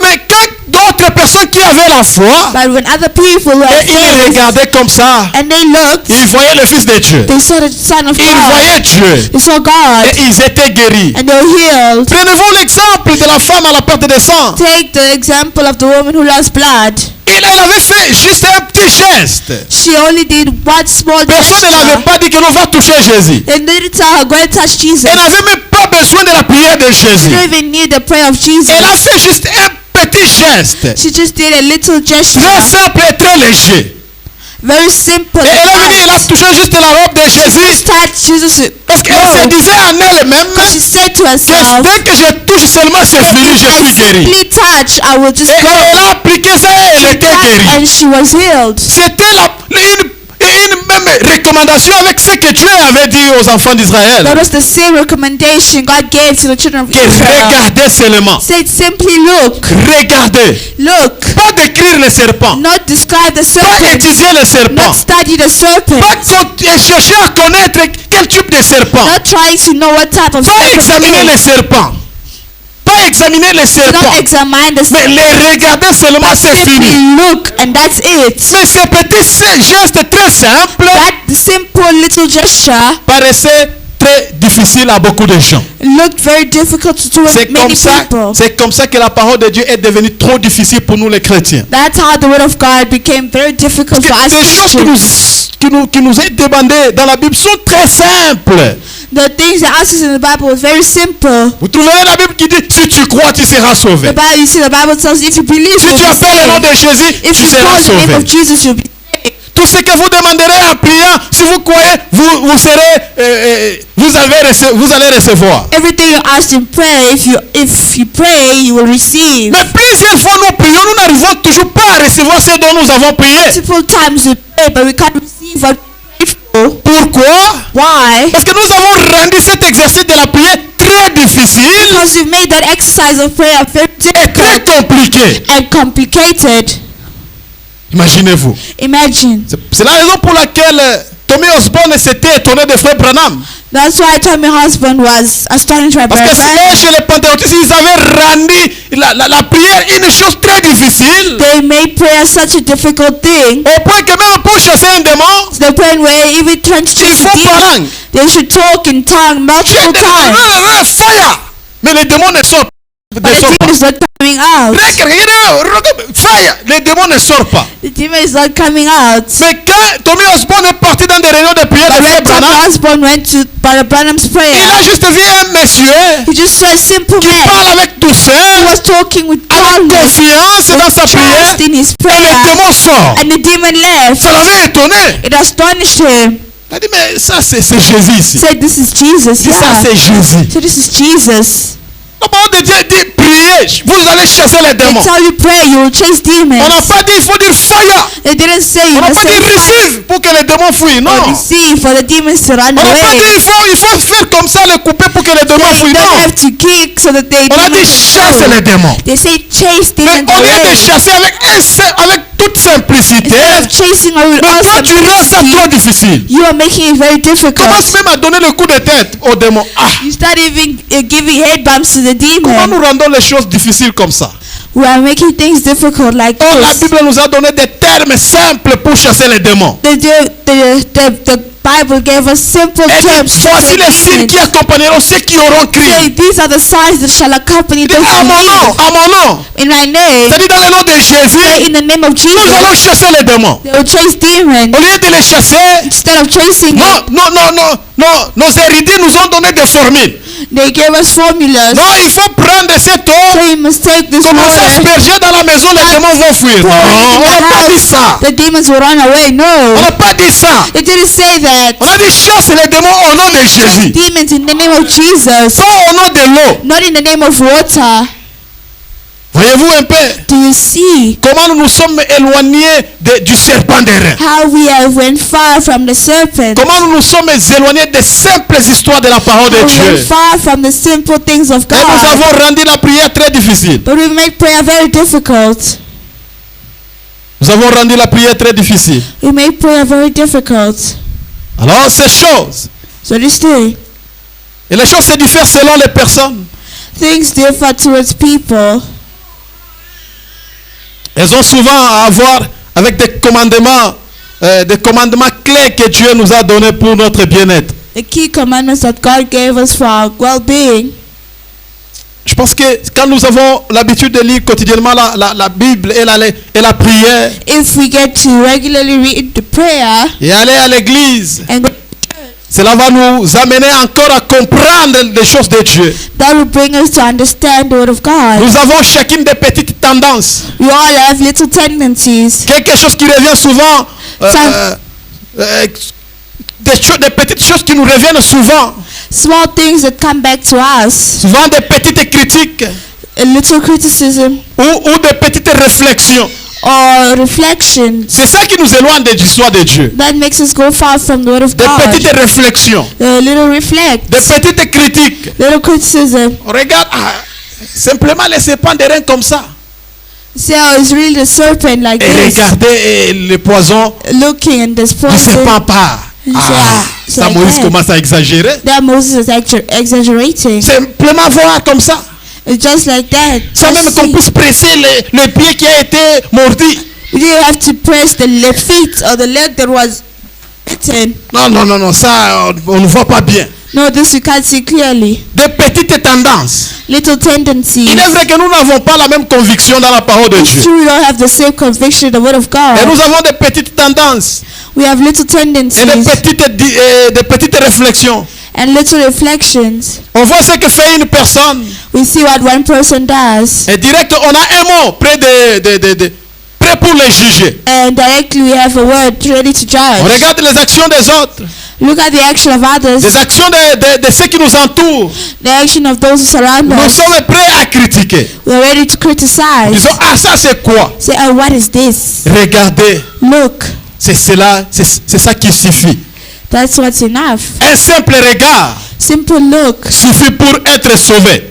Speaker 1: Mais quand d'autres personnes qui avaient la foi,
Speaker 2: But when other people were
Speaker 1: et ils le
Speaker 2: faith
Speaker 1: regardaient comme ça,
Speaker 2: and they looked,
Speaker 1: ils voyaient le Fils de Dieu.
Speaker 2: they saw the Son of
Speaker 1: Ils
Speaker 2: God.
Speaker 1: voyaient Dieu.
Speaker 2: They saw God
Speaker 1: Et ils étaient guéris.
Speaker 2: and they were healed.
Speaker 1: Prenez-vous l'exemple de la femme à la perte de sang.
Speaker 2: Take the example of the woman who lost blood.
Speaker 1: Elle avait fait juste un petit geste.
Speaker 2: She only did one small
Speaker 1: Personne ne l'avait
Speaker 2: gesture.
Speaker 1: pas dit que l'on va toucher Jésus.
Speaker 2: And they didn't tell her, go and touch Jesus.
Speaker 1: Elle n'avait même pas besoin de la prière de
Speaker 2: She
Speaker 1: Jésus.
Speaker 2: didn't even need the prayer of Jesus.
Speaker 1: Elle a fait juste un petit geste.
Speaker 2: She just did a little gesture.
Speaker 1: Très simple et très léger.
Speaker 2: Very simple.
Speaker 1: Et elle est venue, elle a touché juste la robe de Jésus.
Speaker 2: Just touched Jesus.
Speaker 1: Parce qu'elle se disait en elle-même
Speaker 2: Because she said to
Speaker 1: que
Speaker 2: herself,
Speaker 1: dès que je touche seulement c'est fini, je
Speaker 2: I
Speaker 1: suis guéri.
Speaker 2: simply touch, I will just
Speaker 1: Et
Speaker 2: go.
Speaker 1: elle a appliqué ça et elle était guérie.
Speaker 2: And she was healed.
Speaker 1: C'était une même recommandation avec ce que Dieu avait dit aux enfants d'Israël.
Speaker 2: That was the same recommendation God gave to the children of
Speaker 1: Que
Speaker 2: Israel.
Speaker 1: regardez seulement.
Speaker 2: Said simply look,
Speaker 1: Regardez.
Speaker 2: look,
Speaker 1: Pas décrire le serpent.
Speaker 2: not describe the
Speaker 1: Pas
Speaker 2: serpent,
Speaker 1: étudier le serpent.
Speaker 2: not study the serpent,
Speaker 1: Pas chercher à connaître quel type de serpent.
Speaker 2: not trying to know what type of
Speaker 1: Pas
Speaker 2: serpent
Speaker 1: examiner
Speaker 2: it
Speaker 1: le
Speaker 2: is.
Speaker 1: serpent. Pas examiner le serpent.
Speaker 2: Not examine the
Speaker 1: Mais
Speaker 2: serpent,
Speaker 1: les regarder seulement c'est
Speaker 2: simply
Speaker 1: fini.
Speaker 2: look, and that's it.
Speaker 1: Mais ce petit geste très simple
Speaker 2: That simple little gesture
Speaker 1: paraissait très difficile à beaucoup de gens.
Speaker 2: looked very difficult to
Speaker 1: C'est
Speaker 2: many
Speaker 1: comme
Speaker 2: people.
Speaker 1: ça que la parole de Dieu est devenue trop difficile pour nous les chrétiens.
Speaker 2: That's how the word of God became very difficult for us
Speaker 1: Les choses
Speaker 2: Christians.
Speaker 1: qui nous est demandées dans la Bible sont très simples.
Speaker 2: The things that answers in the Bible are very simple.
Speaker 1: Vous trouverez la Bible qui dit si tu crois tu seras sauvé.
Speaker 2: The Bible, you see, the Bible tells you if you believe,
Speaker 1: Si
Speaker 2: you'll
Speaker 1: tu
Speaker 2: be
Speaker 1: appelles le nom
Speaker 2: saved.
Speaker 1: de Jésus,
Speaker 2: If
Speaker 1: tu
Speaker 2: you
Speaker 1: seras
Speaker 2: call the name
Speaker 1: sauvé.
Speaker 2: of Jesus, you'll be saved.
Speaker 1: Tout ce que vous demanderez en priant, si vous croyez, vous serez, vous allez recevoir.
Speaker 2: Everything you ask in prayer, if you pray, you will receive.
Speaker 1: Mais plusieurs fois nous prions, nous n'arrivons toujours pas à recevoir ce dont nous avons prié.
Speaker 2: Multiple times we pray, but we can't receive what we prayed for.
Speaker 1: Pourquoi?
Speaker 2: Why?
Speaker 1: Parce que nous avons rendu cet exercice de la prière très difficile
Speaker 2: Because we've made that exercise of prayer very
Speaker 1: et très
Speaker 2: difficult
Speaker 1: compliqué.
Speaker 2: and complicated.
Speaker 1: Imaginez-vous.
Speaker 2: Imagine.
Speaker 1: C'est la raison pour laquelle Tommy Osborne s'était étonné de Frère Branham.
Speaker 2: That's why Tommy husband was astonished by
Speaker 1: Parce que
Speaker 2: Branham.
Speaker 1: chez les pentecôtistes, ils avaient rendu la prière une chose très difficile.
Speaker 2: They made prayer such a difficult thing.
Speaker 1: Au point que même pour chasser un démon,
Speaker 2: To the point where even trying to
Speaker 1: il
Speaker 2: chase
Speaker 1: faut par
Speaker 2: demons,
Speaker 1: langue.
Speaker 2: they should talk in tongue multiple times.
Speaker 1: Fire! Mais les démons ne sortent
Speaker 2: But the demon is not coming out.
Speaker 1: Fire! Les démons ne sortent pas.
Speaker 2: The demon is not coming out.
Speaker 1: Mais quand Tommy Osborne est parti dans des réunions de prière
Speaker 2: But
Speaker 1: de Frère
Speaker 2: when Tommy
Speaker 1: Branham,
Speaker 2: Osborne went to Brother Branham's
Speaker 1: il
Speaker 2: prayer,
Speaker 1: a juste vu un monsieur
Speaker 2: he just saw a simple
Speaker 1: qui
Speaker 2: man
Speaker 1: parle avec
Speaker 2: who
Speaker 1: douceur,
Speaker 2: was talking with
Speaker 1: avec
Speaker 2: calmness,
Speaker 1: confiance dans sa prière,
Speaker 2: trust in his
Speaker 1: et les
Speaker 2: prayer,
Speaker 1: démons sortent.
Speaker 2: and the demon left.
Speaker 1: Ça l'avait étonné.
Speaker 2: It astonished him.
Speaker 1: Il a dit, mais ça c'est Jésus
Speaker 2: He
Speaker 1: ici.
Speaker 2: said, "This is Jesus."
Speaker 1: Il dit, ça
Speaker 2: Yeah.
Speaker 1: c'est Jésus.
Speaker 2: So this is Jesus.
Speaker 1: La parole de Dieu dit, priez, vous allez chasser les
Speaker 2: They
Speaker 1: démons.
Speaker 2: tell you pray, you will chase demons.
Speaker 1: On n'a pas dit, il faut dire fire.
Speaker 2: They didn't say
Speaker 1: On
Speaker 2: you
Speaker 1: n'a
Speaker 2: must
Speaker 1: pas dit
Speaker 2: say fire
Speaker 1: receive pour que les démons fuient. Non.
Speaker 2: or receive for the demons to run
Speaker 1: On n'a pas
Speaker 2: away.
Speaker 1: dit, il faut faire comme ça, les couper pour que les démons
Speaker 2: They
Speaker 1: fuient.
Speaker 2: don't
Speaker 1: Non.
Speaker 2: have to kick so that they
Speaker 1: On a dit, chasse les démons.
Speaker 2: They say chase
Speaker 1: Mais
Speaker 2: demons
Speaker 1: au lieu de
Speaker 2: away.
Speaker 1: chasser avec toute simplicité,
Speaker 2: Instead of chasing away with
Speaker 1: mais
Speaker 2: all
Speaker 1: toi tu rends ça
Speaker 2: simplicity,
Speaker 1: trop difficile.
Speaker 2: you are making it very difficult.
Speaker 1: Commence même à donner le coup de tête aux démons. Ah,
Speaker 2: You start even giving head bumps to the
Speaker 1: comment
Speaker 2: demon.
Speaker 1: nous rendons les choses difficiles comme ça?
Speaker 2: We are making things difficult like
Speaker 1: Or, la
Speaker 2: this.
Speaker 1: Bible nous a donné des termes simples pour chasser les démons.
Speaker 2: The Bible gave us simple
Speaker 1: Elle
Speaker 2: terms.
Speaker 1: dit,
Speaker 2: to
Speaker 1: voici
Speaker 2: the
Speaker 1: les signes
Speaker 2: demons.
Speaker 1: qui accompagneront ceux qui auront
Speaker 2: Say,
Speaker 1: crié.
Speaker 2: these are the signs that shall accompany
Speaker 1: Il dit,
Speaker 2: those
Speaker 1: à
Speaker 2: who
Speaker 1: mon nom,
Speaker 2: believe.
Speaker 1: à mon nom.
Speaker 2: In my name,
Speaker 1: C'est-à-dire dans le nom de Jésus,
Speaker 2: say in the name of
Speaker 1: nous
Speaker 2: Jesus,
Speaker 1: allons chasser les démons.
Speaker 2: they will chase demons.
Speaker 1: Au lieu de les chasser,
Speaker 2: Instead of chasing
Speaker 1: non,
Speaker 2: them,
Speaker 1: non, non, non. nos érudits nous ont donné des formules.
Speaker 2: They gave us formulas.
Speaker 1: Non, il faut prendre cette eau,
Speaker 2: So you must take this
Speaker 1: commencer à
Speaker 2: water.
Speaker 1: asperger dans la maison, les démons vont fuir. Non, on n'a pas dit ça.
Speaker 2: The demons will run away.
Speaker 1: On
Speaker 2: No.
Speaker 1: n'a pas dit ça.
Speaker 2: It didn't say that.
Speaker 1: On a dit chasse les démons au nom de Jésus.
Speaker 2: Demons in the name of Jesus.
Speaker 1: Pas au nom de l'eau.
Speaker 2: Not in the name of water.
Speaker 1: Voyez-vous un peu
Speaker 2: Do you see
Speaker 1: comment nous nous sommes éloignés du serpent d'airain?
Speaker 2: how we have went far from the serpent?
Speaker 1: Comment nous nous sommes éloignés des simples histoires de la parole de
Speaker 2: We
Speaker 1: Dieu?
Speaker 2: went far from the simple things of
Speaker 1: Et nous
Speaker 2: God.
Speaker 1: avons rendu la prière très difficile.
Speaker 2: But we made prayer very difficult.
Speaker 1: Nous avons rendu la prière très difficile.
Speaker 2: We made prayer very difficult.
Speaker 1: Alors ces choses,
Speaker 2: So this thing,
Speaker 1: et les choses se diffèrent selon les personnes.
Speaker 2: things differ towards people.
Speaker 1: Elles ont souvent à voir avec des commandements clés que Dieu nous a donnés pour notre bien-être.
Speaker 2: The key commandments that God gave us for our well-being.
Speaker 1: Je pense que quand nous avons l'habitude de lire quotidiennement la Bible et la prière
Speaker 2: If we get to regularly read the prayer
Speaker 1: et aller à l'église,
Speaker 2: and
Speaker 1: cela va nous amener encore à comprendre les choses de Dieu.
Speaker 2: that will bring us to understand the word of God.
Speaker 1: Nous avons chacune des petites tendances.
Speaker 2: We all have little tendencies.
Speaker 1: Quelque chose qui revient souvent, des petites choses qui nous reviennent souvent.
Speaker 2: Small things that come back to us.
Speaker 1: Souvent des petites critiques
Speaker 2: A little criticism
Speaker 1: ou des petites réflexions.
Speaker 2: or reflection
Speaker 1: C'est ça qui nous éloigne de l'histoire de Dieu.
Speaker 2: that makes us go far from the word of
Speaker 1: Des
Speaker 2: God.
Speaker 1: petites réflexions,
Speaker 2: A little reflect,
Speaker 1: des petites critiques.
Speaker 2: little criticism.
Speaker 1: On regarde simplement les serpents d'airain comme ça.
Speaker 2: See how it's really the serpent like
Speaker 1: Et
Speaker 2: this,
Speaker 1: regardez le poison
Speaker 2: looking and this
Speaker 1: du
Speaker 2: poison.
Speaker 1: serpent part.
Speaker 2: It's
Speaker 1: Ça
Speaker 2: like
Speaker 1: Moïse
Speaker 2: that.
Speaker 1: commence à exagérer.
Speaker 2: That Moses is exaggerating.
Speaker 1: Simplement voir comme ça.
Speaker 2: It's just like that.
Speaker 1: Sans même
Speaker 2: Just
Speaker 1: qu'on
Speaker 2: see.
Speaker 1: puisse presser le pied qui a été mordu.
Speaker 2: You didn't have to press the feet or the leg that was bitten.
Speaker 1: Non, ça, on ne voit pas bien.
Speaker 2: No, this you can't see clearly.
Speaker 1: Des petites tendances.
Speaker 2: Little tendencies.
Speaker 1: Il est vrai que nous n'avons pas la même conviction dans la parole de
Speaker 2: It's
Speaker 1: Dieu.
Speaker 2: true we don't have the same conviction in the word of
Speaker 1: Et
Speaker 2: God.
Speaker 1: nous avons des petites tendances
Speaker 2: We have little
Speaker 1: et
Speaker 2: tendencies
Speaker 1: des petites réflexions.
Speaker 2: and little reflections.
Speaker 1: On voit ce que fait une personne
Speaker 2: We see what one person does,
Speaker 1: et direct on a un mot prêt pour les juger.
Speaker 2: and directly we have a word ready to
Speaker 1: On
Speaker 2: judge.
Speaker 1: regarde les actions des autres,
Speaker 2: Look at the action of others,
Speaker 1: les actions de ceux qui nous entourent.
Speaker 2: the action of those who surround
Speaker 1: Nous
Speaker 2: us.
Speaker 1: sommes prêts à critiquer.
Speaker 2: We're ready to criticize.
Speaker 1: Disons, ça c'est quoi?
Speaker 2: Say, oh, what is this?
Speaker 1: Regardez,
Speaker 2: Look,
Speaker 1: c'est ça qui suffit.
Speaker 2: that's what's enough.
Speaker 1: Un simple regard
Speaker 2: Simple look
Speaker 1: suffit pour être sauvé.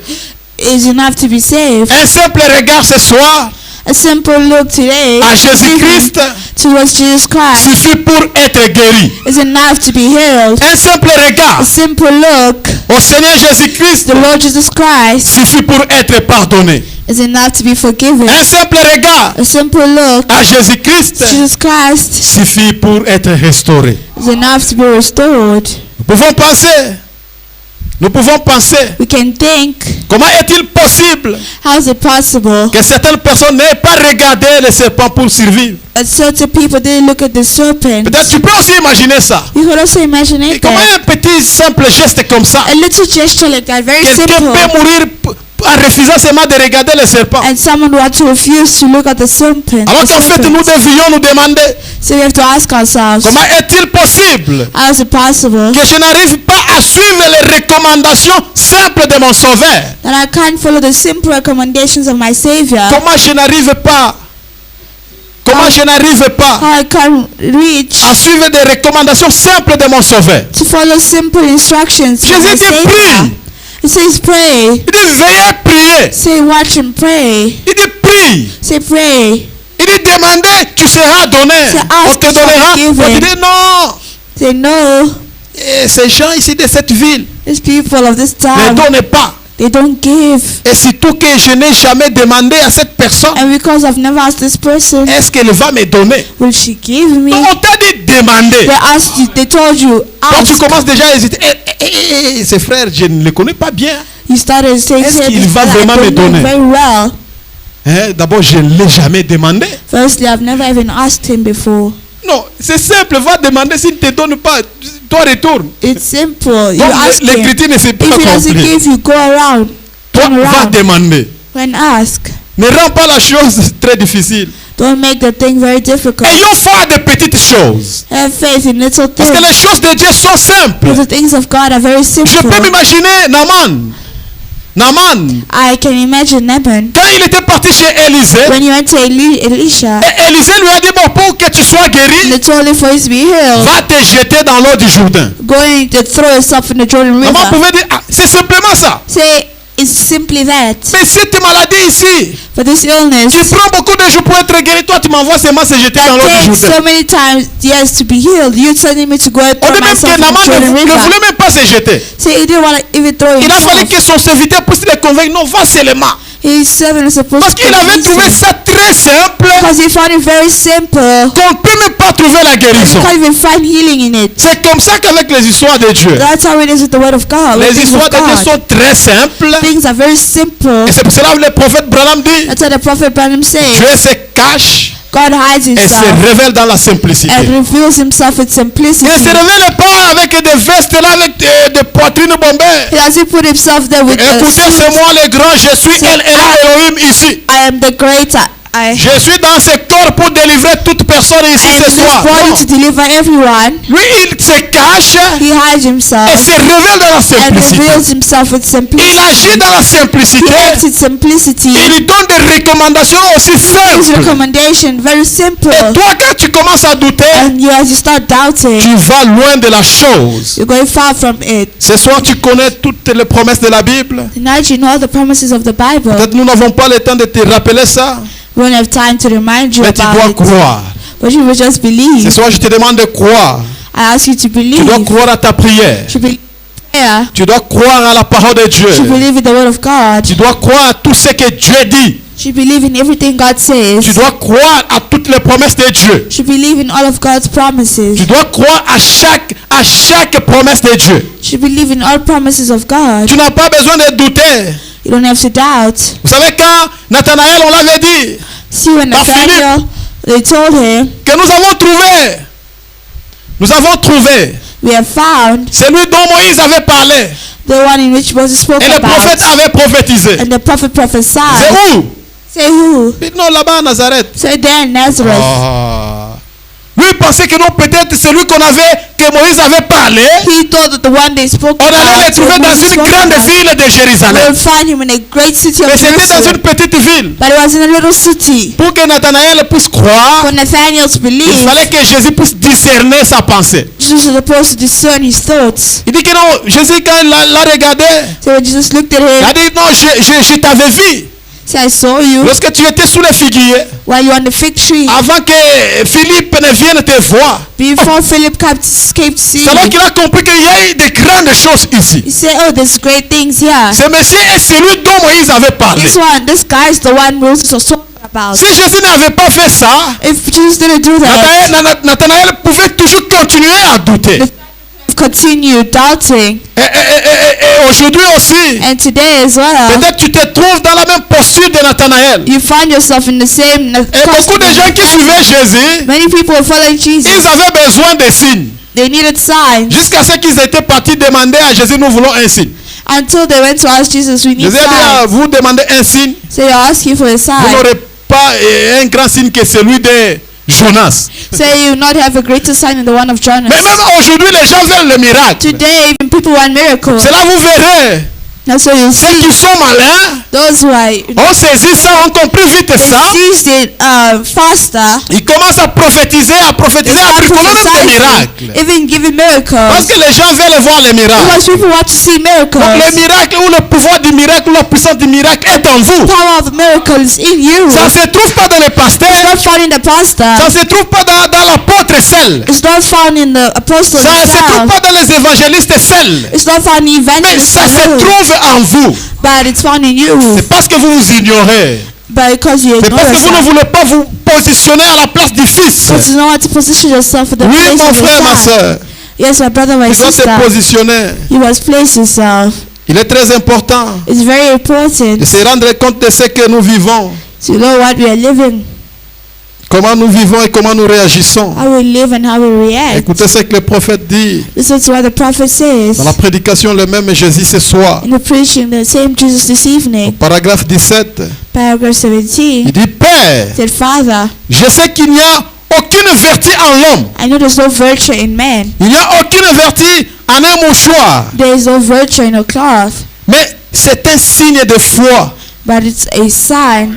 Speaker 2: is enough to be saved.
Speaker 1: Un simple regard ce soir
Speaker 2: A simple look today
Speaker 1: à Jésus-Christ
Speaker 2: towards Jesus Christ
Speaker 1: suffit pour être guéri.
Speaker 2: is enough to be healed.
Speaker 1: Un simple regard
Speaker 2: A simple look,
Speaker 1: au Seigneur Jésus-Christ
Speaker 2: the Lord Jesus Christ,
Speaker 1: suffit pour être pardonné.
Speaker 2: is enough to be forgiven.
Speaker 1: Un simple regard
Speaker 2: A simple look,
Speaker 1: à Jésus-Christ
Speaker 2: Jesus Christ,
Speaker 1: suffit pour être restauré.
Speaker 2: is enough to be restored.
Speaker 1: Nous pouvons penser,
Speaker 2: We can think,
Speaker 1: comment est-il possible
Speaker 2: how is it possible
Speaker 1: que certaines personnes n'aient pas regardé les serpents pour survivre?
Speaker 2: that certain people didn't look at the serpent?
Speaker 1: Peut-être tu peux aussi imaginer ça.
Speaker 2: You could also imagine
Speaker 1: Et
Speaker 2: it
Speaker 1: comment
Speaker 2: that
Speaker 1: un petit simple geste comme ça,
Speaker 2: a little gesture like that, very
Speaker 1: quelqu'un
Speaker 2: simple,
Speaker 1: peut mourir en refusant seulement de regarder les serpents.
Speaker 2: and someone who had to refuse to look at the serpent.
Speaker 1: Alors
Speaker 2: the
Speaker 1: qu'en fait,
Speaker 2: serpent.
Speaker 1: nous devions nous demander,
Speaker 2: So we have to ask ourselves,
Speaker 1: comment est-il possible
Speaker 2: how is it possible
Speaker 1: que je n'arrive pas à suivre les recommandations simples de mon Sauveur?
Speaker 2: that I can't follow the simple recommendations of my Savior?
Speaker 1: Comment je n'arrive pas
Speaker 2: How I can reach
Speaker 1: à suivre des recommandations simples de mon Sauveur?
Speaker 2: to follow simple instructions from my
Speaker 1: Jésus dit
Speaker 2: Savior?
Speaker 1: prie.
Speaker 2: It says pray.
Speaker 1: Il dit veillez prier.
Speaker 2: Say watch and pray.
Speaker 1: Il dit prie.
Speaker 2: Say pray.
Speaker 1: Il dit demandez, tu seras donné.
Speaker 2: C'est
Speaker 1: On
Speaker 2: ask,
Speaker 1: te donnera.
Speaker 2: you shall be
Speaker 1: On te
Speaker 2: given.
Speaker 1: dit non.
Speaker 2: Say no.
Speaker 1: Et ces gens ici de cette ville
Speaker 2: These people of this
Speaker 1: ne
Speaker 2: town,
Speaker 1: donnent pas.
Speaker 2: they don't give.
Speaker 1: Et surtout que je n'ai jamais demandé à cette personne,
Speaker 2: And because I've never asked this person,
Speaker 1: est-ce qu'elle va me donner?
Speaker 2: will she give me?
Speaker 1: On t'a dit demander.
Speaker 2: They asked you, they told you,
Speaker 1: Donc tu
Speaker 2: ask.
Speaker 1: commences déjà à hésiter. Ces frères, je ne les connais pas bien.
Speaker 2: You started saying,
Speaker 1: Est-ce
Speaker 2: "Say
Speaker 1: qu'il
Speaker 2: this,
Speaker 1: va
Speaker 2: but I
Speaker 1: vraiment me
Speaker 2: don't know
Speaker 1: donner?"
Speaker 2: very well.
Speaker 1: Hein, d'abord, je ne l'ai jamais demandé.
Speaker 2: Firstly, I've never even asked him before.
Speaker 1: Non, c'est simple. Va demander s'il ne te donne pas. toi retourne.
Speaker 2: It's simple. You
Speaker 1: Donc
Speaker 2: ask him.
Speaker 1: l'écriture ne s'est pas
Speaker 2: If he doesn't
Speaker 1: accomplie.
Speaker 2: give, you go around.
Speaker 1: Toi,
Speaker 2: Turn
Speaker 1: va
Speaker 2: around.
Speaker 1: demander.
Speaker 2: When asked,
Speaker 1: Ne rends pas la chose très difficile.
Speaker 2: don't make the thing very difficult.
Speaker 1: Ayons foi des petites choses.
Speaker 2: Have faith in little
Speaker 1: Parce que
Speaker 2: things.
Speaker 1: les choses de Dieu sont simples.
Speaker 2: Because the things of God are very
Speaker 1: Je
Speaker 2: simple.
Speaker 1: peux m'imaginer Naaman. Naaman,
Speaker 2: I can imagine Naaman
Speaker 1: quand il était parti chez Élisée,
Speaker 2: when he went to Elisha.
Speaker 1: et Élisée lui a dit, bon, pour que tu sois guéri,
Speaker 2: They told him for him to be healed,
Speaker 1: va te jeter dans l'eau du Jourdain.
Speaker 2: going to throw yourself in the Jordan
Speaker 1: Naaman
Speaker 2: River.
Speaker 1: pouvait dire, ah, c'est simplement ça.
Speaker 2: Say it's simply that.
Speaker 1: Mais cette maladie ici,
Speaker 2: For this illness,
Speaker 1: tu prends beaucoup de jours pour être guéri, toi tu m'envoies seulement se jeter dans
Speaker 2: that
Speaker 1: l'eau du
Speaker 2: takes
Speaker 1: Jourdain.
Speaker 2: so many times yes to be healed. You're telling me to go and
Speaker 1: On
Speaker 2: throw
Speaker 1: dit même
Speaker 2: myself
Speaker 1: que
Speaker 2: in the
Speaker 1: Naaman
Speaker 2: Jordan
Speaker 1: ne
Speaker 2: River.
Speaker 1: voulait même pas se jeter.
Speaker 2: So he didn't want to even throw
Speaker 1: Il a fallu
Speaker 2: himself.
Speaker 1: que son serviteur puisse le convaincre, non, va seulement.
Speaker 2: His servant was supposed
Speaker 1: Parce
Speaker 2: to
Speaker 1: qu'il avait trouvé
Speaker 2: convince him.
Speaker 1: ça très simple,
Speaker 2: Because he found it very simple.
Speaker 1: qu'on ne peut même pas trouver la
Speaker 2: You
Speaker 1: guérison.
Speaker 2: can't even find healing in it.
Speaker 1: C'est comme ça qu'avec les histoires de Dieu,
Speaker 2: That's how it is with the word of God. with
Speaker 1: les
Speaker 2: things
Speaker 1: histoires
Speaker 2: of
Speaker 1: de Dieu
Speaker 2: God.
Speaker 1: sont très simples.
Speaker 2: Things are very simple.
Speaker 1: Et c'est pour cela que le prophète Branham dit,
Speaker 2: That's what the prophet Branham says.
Speaker 1: Dieu se cache
Speaker 2: God hides
Speaker 1: et se
Speaker 2: himself
Speaker 1: révèle dans la simplicité.
Speaker 2: and reveals himself with
Speaker 1: Il
Speaker 2: simplicity.
Speaker 1: ne se révèle pas avec des vestes là, avec des poitrines bombées.
Speaker 2: He doesn't put himself there with a
Speaker 1: Écoutez,
Speaker 2: suit.
Speaker 1: c'est moi le grand, je suis El Elohim ici.
Speaker 2: I am the greater.
Speaker 1: Je suis dans ce corps pour délivrer toute personne ici
Speaker 2: I am
Speaker 1: ce
Speaker 2: this
Speaker 1: soir.
Speaker 2: body
Speaker 1: Non.
Speaker 2: to deliver everyone.
Speaker 1: Lui, il se cache
Speaker 2: He hides
Speaker 1: et
Speaker 2: himself
Speaker 1: se révèle dans la
Speaker 2: and
Speaker 1: simplicité.
Speaker 2: reveals himself with
Speaker 1: Il
Speaker 2: simplicity.
Speaker 1: agit dans la
Speaker 2: He
Speaker 1: simplicité.
Speaker 2: acts with simplicity.
Speaker 1: Il donne des recommandations aussi
Speaker 2: His
Speaker 1: simples.
Speaker 2: recommendation very simple.
Speaker 1: Et toi, quand tu commences à douter,
Speaker 2: And you, as you start doubting,
Speaker 1: tu vas loin de la chose.
Speaker 2: you're going far from it.
Speaker 1: Ce soir, tu connais toutes les promesses de la Bible.
Speaker 2: Tonight you know all the promises of the Bible.
Speaker 1: Peut-être nous n'avons pas le temps de te rappeler ça,
Speaker 2: We don't have time to remind you
Speaker 1: mais tu dois
Speaker 2: about it.
Speaker 1: croire.
Speaker 2: But you will just
Speaker 1: Ce
Speaker 2: believe.
Speaker 1: soir, je te demande de croire.
Speaker 2: I ask you to
Speaker 1: Tu dois
Speaker 2: believe.
Speaker 1: croire à ta prière.
Speaker 2: You believe in prayer.
Speaker 1: Tu dois croire à la parole de Dieu.
Speaker 2: You believe in the word of God.
Speaker 1: Tu dois croire à tout ce que Dieu dit.
Speaker 2: You believe in everything God says.
Speaker 1: Tu dois croire à toutes les promesses de Dieu.
Speaker 2: You believe in all of God's promises.
Speaker 1: Tu dois croire à chaque promesse de Dieu.
Speaker 2: You believe in all promises of God.
Speaker 1: Tu n'as pas besoin de douter.
Speaker 2: You don't have to doubt.
Speaker 1: Vous savez quand Nathanaël, on l'avait dit,
Speaker 2: See, when
Speaker 1: Par
Speaker 2: Nathaniel, they told him,
Speaker 1: que nous avons trouvé
Speaker 2: we have found
Speaker 1: celui dont Moïse avait parlé
Speaker 2: the one in which Moses spoke
Speaker 1: et le prophète
Speaker 2: about.
Speaker 1: avait prophétisé.
Speaker 2: And the prophet prophesied.
Speaker 1: C'est où?
Speaker 2: Say who?
Speaker 1: Il dit non, là-bas à Nazareth.
Speaker 2: Say there in Nazareth.
Speaker 1: Ah. Lui il pensait que non, peut-être celui que Moïse avait parlé,
Speaker 2: He thought that the one they spoke
Speaker 1: on allait le
Speaker 2: about,
Speaker 1: trouver dans
Speaker 2: Moses
Speaker 1: une
Speaker 2: spoke
Speaker 1: grande
Speaker 2: about,
Speaker 1: ville de
Speaker 2: we
Speaker 1: Jérusalem.
Speaker 2: will find him in a great city of
Speaker 1: Mais c'était dans
Speaker 2: Jerusalem.
Speaker 1: une petite ville.
Speaker 2: But it was in a little city.
Speaker 1: Pour que Nathanaël puisse croire,
Speaker 2: For Nathaniel to
Speaker 1: il
Speaker 2: believe,
Speaker 1: fallait que Jésus puisse discerner sa pensée.
Speaker 2: Jesus was supposed to discern his thoughts.
Speaker 1: Il dit que non, Jésus quand il l'a regardé,
Speaker 2: So when Jesus looked at
Speaker 1: il a
Speaker 2: him,
Speaker 1: dit non, je t'avais vu.
Speaker 2: he said, I saw you
Speaker 1: Lorsque tu étais sous les figuiers,
Speaker 2: while you were on the fig tree.
Speaker 1: avant que Philippe ne vienne te voir,
Speaker 2: Before Philip came to see
Speaker 1: c'est alors
Speaker 2: you,
Speaker 1: qu'il a compris qu'il y a eu de grandes choses ici.
Speaker 2: he said, oh, there's great things here.
Speaker 1: Ce monsieur est celui dont Moïse avait parlé.
Speaker 2: This guy is the one Moses was talking about.
Speaker 1: Si Jésus n'avait pas fait ça,
Speaker 2: If Jesus didn't do that,
Speaker 1: Nathanaël pouvait toujours continuer à douter.
Speaker 2: continue doubting.
Speaker 1: Et aujourd'hui aussi,
Speaker 2: And today as well,
Speaker 1: peut-être tu te trouves dans la même posture de Nathanaël.
Speaker 2: you find yourself in the same
Speaker 1: Et beaucoup de gens qui suivaient Jésus,
Speaker 2: Many people were following Jesus.
Speaker 1: ils avaient besoin de signes.
Speaker 2: They needed signs
Speaker 1: Jusqu'à ce qu'ils étaient partis demander à Jésus, nous voulons un signe.
Speaker 2: until they went to ask Jesus, we need
Speaker 1: Jésus a dit, ah,
Speaker 2: signs.
Speaker 1: vous demandez un signe,
Speaker 2: So you're asking for a
Speaker 1: vous
Speaker 2: sign.
Speaker 1: n'aurez pas un grand signe que celui de Jonas.
Speaker 2: Say you will not have a greater sign than the one of Jonas.
Speaker 1: Mais même aujourd'hui, les gens veulent le miracle.
Speaker 2: Today, even people want miracles.
Speaker 1: C'est là vous verrez.
Speaker 2: That's what you
Speaker 1: Ceux qui
Speaker 2: see.
Speaker 1: sont malins
Speaker 2: Those who are
Speaker 1: ont saisi ça, ont compris vite ça.
Speaker 2: seized it faster.
Speaker 1: Ils commencent à prophétiser, à
Speaker 2: Start
Speaker 1: bricoler même des
Speaker 2: prophesying,
Speaker 1: miracles.
Speaker 2: even giving
Speaker 1: Parce
Speaker 2: miracles.
Speaker 1: que les gens veulent voir les miracles.
Speaker 2: Because people want to see
Speaker 1: Donc le
Speaker 2: miracles.
Speaker 1: miracle ou le pouvoir du miracle ou la puissance du miracle est en vous.
Speaker 2: The power of miracles in you.
Speaker 1: Ça ne se trouve pas dans les pasteurs.
Speaker 2: It's not found in the pastor.
Speaker 1: Ça ne se trouve pas dans l'apôtre seul.
Speaker 2: It's not found in the apostle
Speaker 1: Ça ne se trouve
Speaker 2: himself.
Speaker 1: pas dans les évangélistes seuls.
Speaker 2: It's not found in
Speaker 1: Mais
Speaker 2: evangelists
Speaker 1: ça se
Speaker 2: alone.
Speaker 1: trouve en vous.
Speaker 2: But it's found in you.
Speaker 1: C'est parce que vous vous ignorez.
Speaker 2: Because you
Speaker 1: C'est
Speaker 2: ignore
Speaker 1: parce que vous ne
Speaker 2: yourself.
Speaker 1: voulez pas vous positionner à la place du Fils.
Speaker 2: Because you don't want to position yourself in the
Speaker 1: Oui,
Speaker 2: place
Speaker 1: mon
Speaker 2: of
Speaker 1: frère, ma
Speaker 2: the Son.
Speaker 1: soeur.
Speaker 2: Yes, my brother, my
Speaker 1: Tu dois
Speaker 2: sister.
Speaker 1: te positionner.
Speaker 2: You must place yourself.
Speaker 1: Il est très important
Speaker 2: It's very important
Speaker 1: de se rendre compte de ce que nous vivons.
Speaker 2: to know what we are living.
Speaker 1: Comment nous vivons et comment nous réagissons.
Speaker 2: How we live and how we react.
Speaker 1: Écoutez ce que le prophète dit.
Speaker 2: This is what the prophet says.
Speaker 1: Dans la prédication, le même Jésus ce soir.
Speaker 2: In the preaching, the same Jesus this evening.
Speaker 1: Paragraphe 17.
Speaker 2: Paragraph 17.
Speaker 1: Il dit, Père,
Speaker 2: Said, Father,
Speaker 1: je sais qu'il n'y a aucune vertu en l'homme.
Speaker 2: I know there's no virtue in man.
Speaker 1: Il n'y a aucune vertu en un mouchoir.
Speaker 2: There is no virtue in a cloth.
Speaker 1: Mais c'est un signe de foi.
Speaker 2: But it's a sign.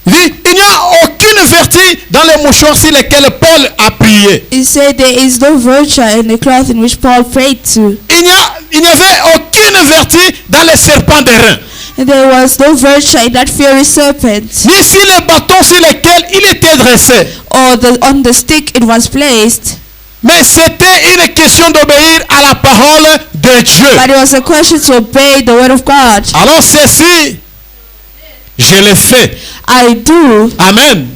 Speaker 1: Il dit, il n'y a aucune vertu dans les mouchoirs sur lesquels Paul a prié.
Speaker 2: He said there is no virtue in the cloth in which Paul prayed to.
Speaker 1: Il n'y avait aucune vertu dans les serpents d'airain.
Speaker 2: And there was no virtue in that fiery serpent.
Speaker 1: Ni sur les bâtons sur lesquels il était dressé.
Speaker 2: Or on the stick it was placed.
Speaker 1: Mais c'était une question d'obéir à la parole de Dieu.
Speaker 2: But it was a question to obey the word of God.
Speaker 1: Alors ceci, je l'ai fait.
Speaker 2: I do.
Speaker 1: Amen.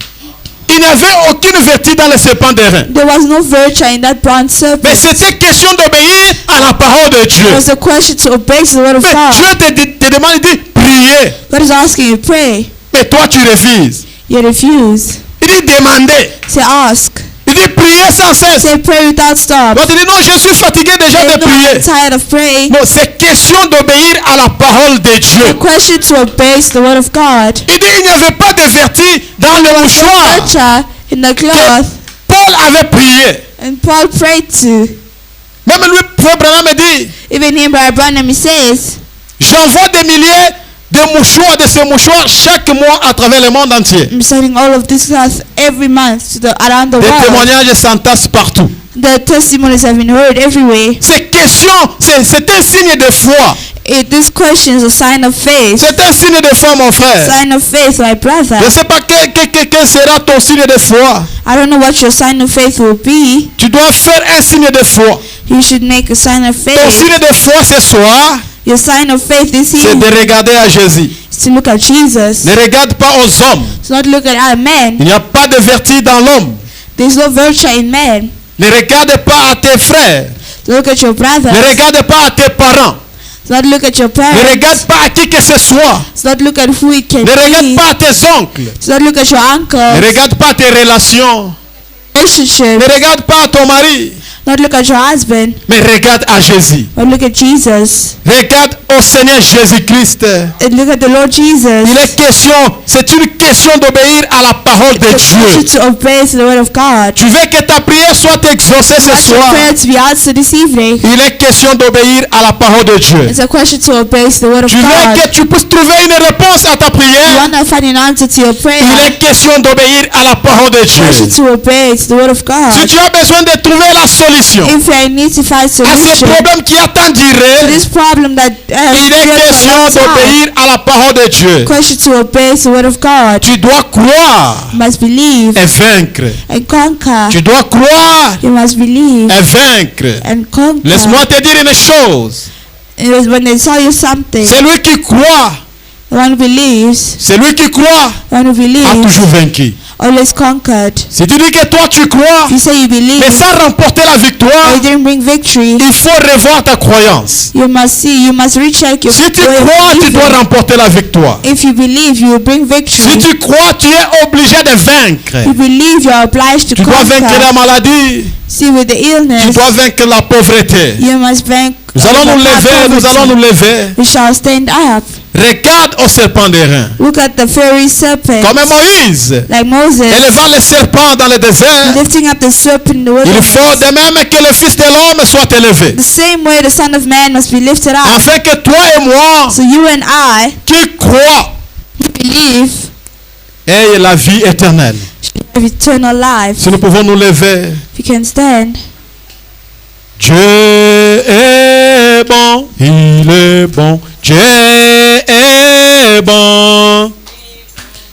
Speaker 1: Il n'y avait aucune vertu dans les serpents d'airain.
Speaker 2: There was no virtue in that bronze serpent.
Speaker 1: Mais c'était question d'obéir à la parole de Dieu.
Speaker 2: It was a question to obey the word of
Speaker 1: Mais
Speaker 2: God.
Speaker 1: Dieu te demande, il dit, prier.
Speaker 2: God is asking you to pray.
Speaker 1: Mais toi tu refuses.
Speaker 2: You refuse.
Speaker 1: Il dit demander.
Speaker 2: Say ask.
Speaker 1: Il dit prier sans cesse.
Speaker 2: Say pray without stop.
Speaker 1: Donc il dit non, je suis fatigué déjà
Speaker 2: Say,
Speaker 1: de
Speaker 2: no, I'm
Speaker 1: prier.
Speaker 2: tired of praying.
Speaker 1: Non, c'est question d'obéir à la parole de Dieu.
Speaker 2: The question to obey the word of God.
Speaker 1: Il dit il n'y avait pas de vertu dans le mouchoir
Speaker 2: Virtue in the cloth.
Speaker 1: Paul avait prié.
Speaker 2: And Paul prayed to.
Speaker 1: Même lui, Frère Branham me dit,
Speaker 2: Even him, Brother Branham, he says,
Speaker 1: j'envoie des milliers de mouchoirs, de ces mouchoirs chaque mois à travers le monde entier.
Speaker 2: I'm sending all of this cloth every month to around the
Speaker 1: Des
Speaker 2: world.
Speaker 1: témoignages s'entassent partout.
Speaker 2: The testimonies have been heard everywhere.
Speaker 1: Ces questions, c'est un signe de foi.
Speaker 2: This question is a sign of faith.
Speaker 1: C'est un signe de foi, mon frère.
Speaker 2: Sign of faith, my brother.
Speaker 1: Je ne sais pas quel sera ton signe de foi.
Speaker 2: I don't know what your sign of faith will be.
Speaker 1: Tu dois faire un signe de foi.
Speaker 2: You should make a sign of
Speaker 1: Ton
Speaker 2: faith.
Speaker 1: signe de foi ce soir,
Speaker 2: Your sign of faith this
Speaker 1: c'est
Speaker 2: evening
Speaker 1: de regarder à Jésus.
Speaker 2: is to look at Jesus.
Speaker 1: Ne regarde pas aux hommes.
Speaker 2: It's not look at man.
Speaker 1: Il n'y a pas de vertu dans l'homme.
Speaker 2: There's no virtue in man.
Speaker 1: Ne regarde pas à tes frères.
Speaker 2: Look at your brother.
Speaker 1: Ne regarde pas à tes parents.
Speaker 2: It's not look at your
Speaker 1: Ne
Speaker 2: parents.
Speaker 1: regarde pas à qui que ce soit.
Speaker 2: It's not look at who it can
Speaker 1: Ne regarde
Speaker 2: be.
Speaker 1: pas à tes oncles.
Speaker 2: It's not look at your
Speaker 1: Ne
Speaker 2: uncle.
Speaker 1: regarde pas à tes relations.
Speaker 2: Relationship.
Speaker 1: Ne regarde pas à ton mari.
Speaker 2: Not look at your husband.
Speaker 1: Mais regarde à Jésus.
Speaker 2: But look at Jesus.
Speaker 1: Regarde au Seigneur Jésus-Christ.
Speaker 2: And look at the Lord Jesus.
Speaker 1: Il est question, c'est une question d'obéir à la parole de
Speaker 2: It's a question
Speaker 1: Dieu.
Speaker 2: to obey the word of God.
Speaker 1: Tu veux que ta prière soit exaucée ce
Speaker 2: Want your
Speaker 1: soir.
Speaker 2: prayer to be answered this evening.
Speaker 1: Il est question d'obéir à la parole de Dieu.
Speaker 2: It's a question to obey the word of
Speaker 1: Tu veux
Speaker 2: God.
Speaker 1: que tu puisses trouver une réponse à ta
Speaker 2: You
Speaker 1: prière.
Speaker 2: want to find an answer to your prayer.
Speaker 1: Il est question d'obéir à la parole de Dieu.
Speaker 2: Question to obey the word of
Speaker 1: Si
Speaker 2: God.
Speaker 1: tu as besoin de trouver la solution
Speaker 2: If you need to find
Speaker 1: à ce
Speaker 2: solution
Speaker 1: problème qui a tant
Speaker 2: to
Speaker 1: duré,
Speaker 2: this problem that
Speaker 1: il est question d'obéir à la parole de Dieu.
Speaker 2: question to obey the word of God.
Speaker 1: Tu dois croire
Speaker 2: You must believe
Speaker 1: et vaincre.
Speaker 2: and conquer.
Speaker 1: Tu dois croire
Speaker 2: You must believe
Speaker 1: et vaincre.
Speaker 2: and conquer.
Speaker 1: Laisse-moi te dire une chose.
Speaker 2: It was when they tell you something,
Speaker 1: Celui qui croit,
Speaker 2: the one who believes,
Speaker 1: celui qui croit
Speaker 2: the one who
Speaker 1: a
Speaker 2: believes,
Speaker 1: toujours vaincu.
Speaker 2: always conquered.
Speaker 1: Si tu dis que toi tu crois,
Speaker 2: If you say you believe,
Speaker 1: mais sans remporter la
Speaker 2: but
Speaker 1: victoire,
Speaker 2: you didn't bring victory,
Speaker 1: il faut revoir ta croyance.
Speaker 2: you must recheck your
Speaker 1: Si tu
Speaker 2: way of
Speaker 1: crois, tu
Speaker 2: believing.
Speaker 1: dois remporter la victoire.
Speaker 2: If you believe, you will bring victory.
Speaker 1: Si tu crois, tu es obligé de vaincre.
Speaker 2: You believe, you are obliged to
Speaker 1: Tu dois vaincre la
Speaker 2: conquer.
Speaker 1: maladie.
Speaker 2: See, with the
Speaker 1: Tu
Speaker 2: illness,
Speaker 1: dois vaincre la pauvreté.
Speaker 2: you must bank.
Speaker 1: Nous allons nous lever, nous allons nous lever.
Speaker 2: We shall stand up.
Speaker 1: Regarde au serpent d'airain.
Speaker 2: Look at the fiery serpent.
Speaker 1: Comme Moïse
Speaker 2: Like Moses,
Speaker 1: élevant le serpent dans le désert,
Speaker 2: lifting up the serpent in the
Speaker 1: il
Speaker 2: wilderness.
Speaker 1: faut de même que le Fils de l'homme soit élevé.
Speaker 2: The same way the Son of Man must be lifted up.
Speaker 1: Afin que toi et moi,
Speaker 2: So you and I
Speaker 1: qui crois,
Speaker 2: believe
Speaker 1: aient la vie éternelle.
Speaker 2: should have eternal life.
Speaker 1: Si nous pouvons nous lever.
Speaker 2: If you can stand.
Speaker 1: Dieu est bon, il est bon. Dieu est bon.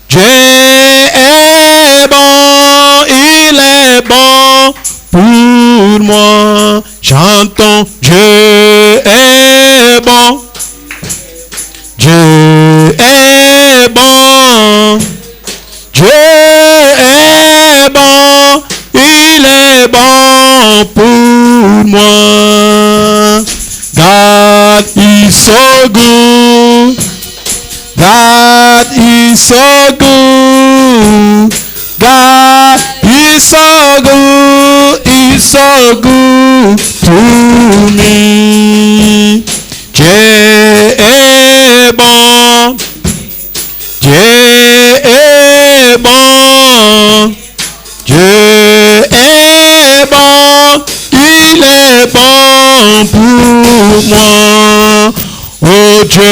Speaker 1: Dieu est bon, il est bon pour moi. Chantons, Dieu est bon. Dieu est bon. Dieu est bon, il est bon pour moi. God is so good. God is so good. God He's so good to me. Dieu est bon. Dieu est bon. Dieu est bon. Il est bon pour moi. Oh, Dieu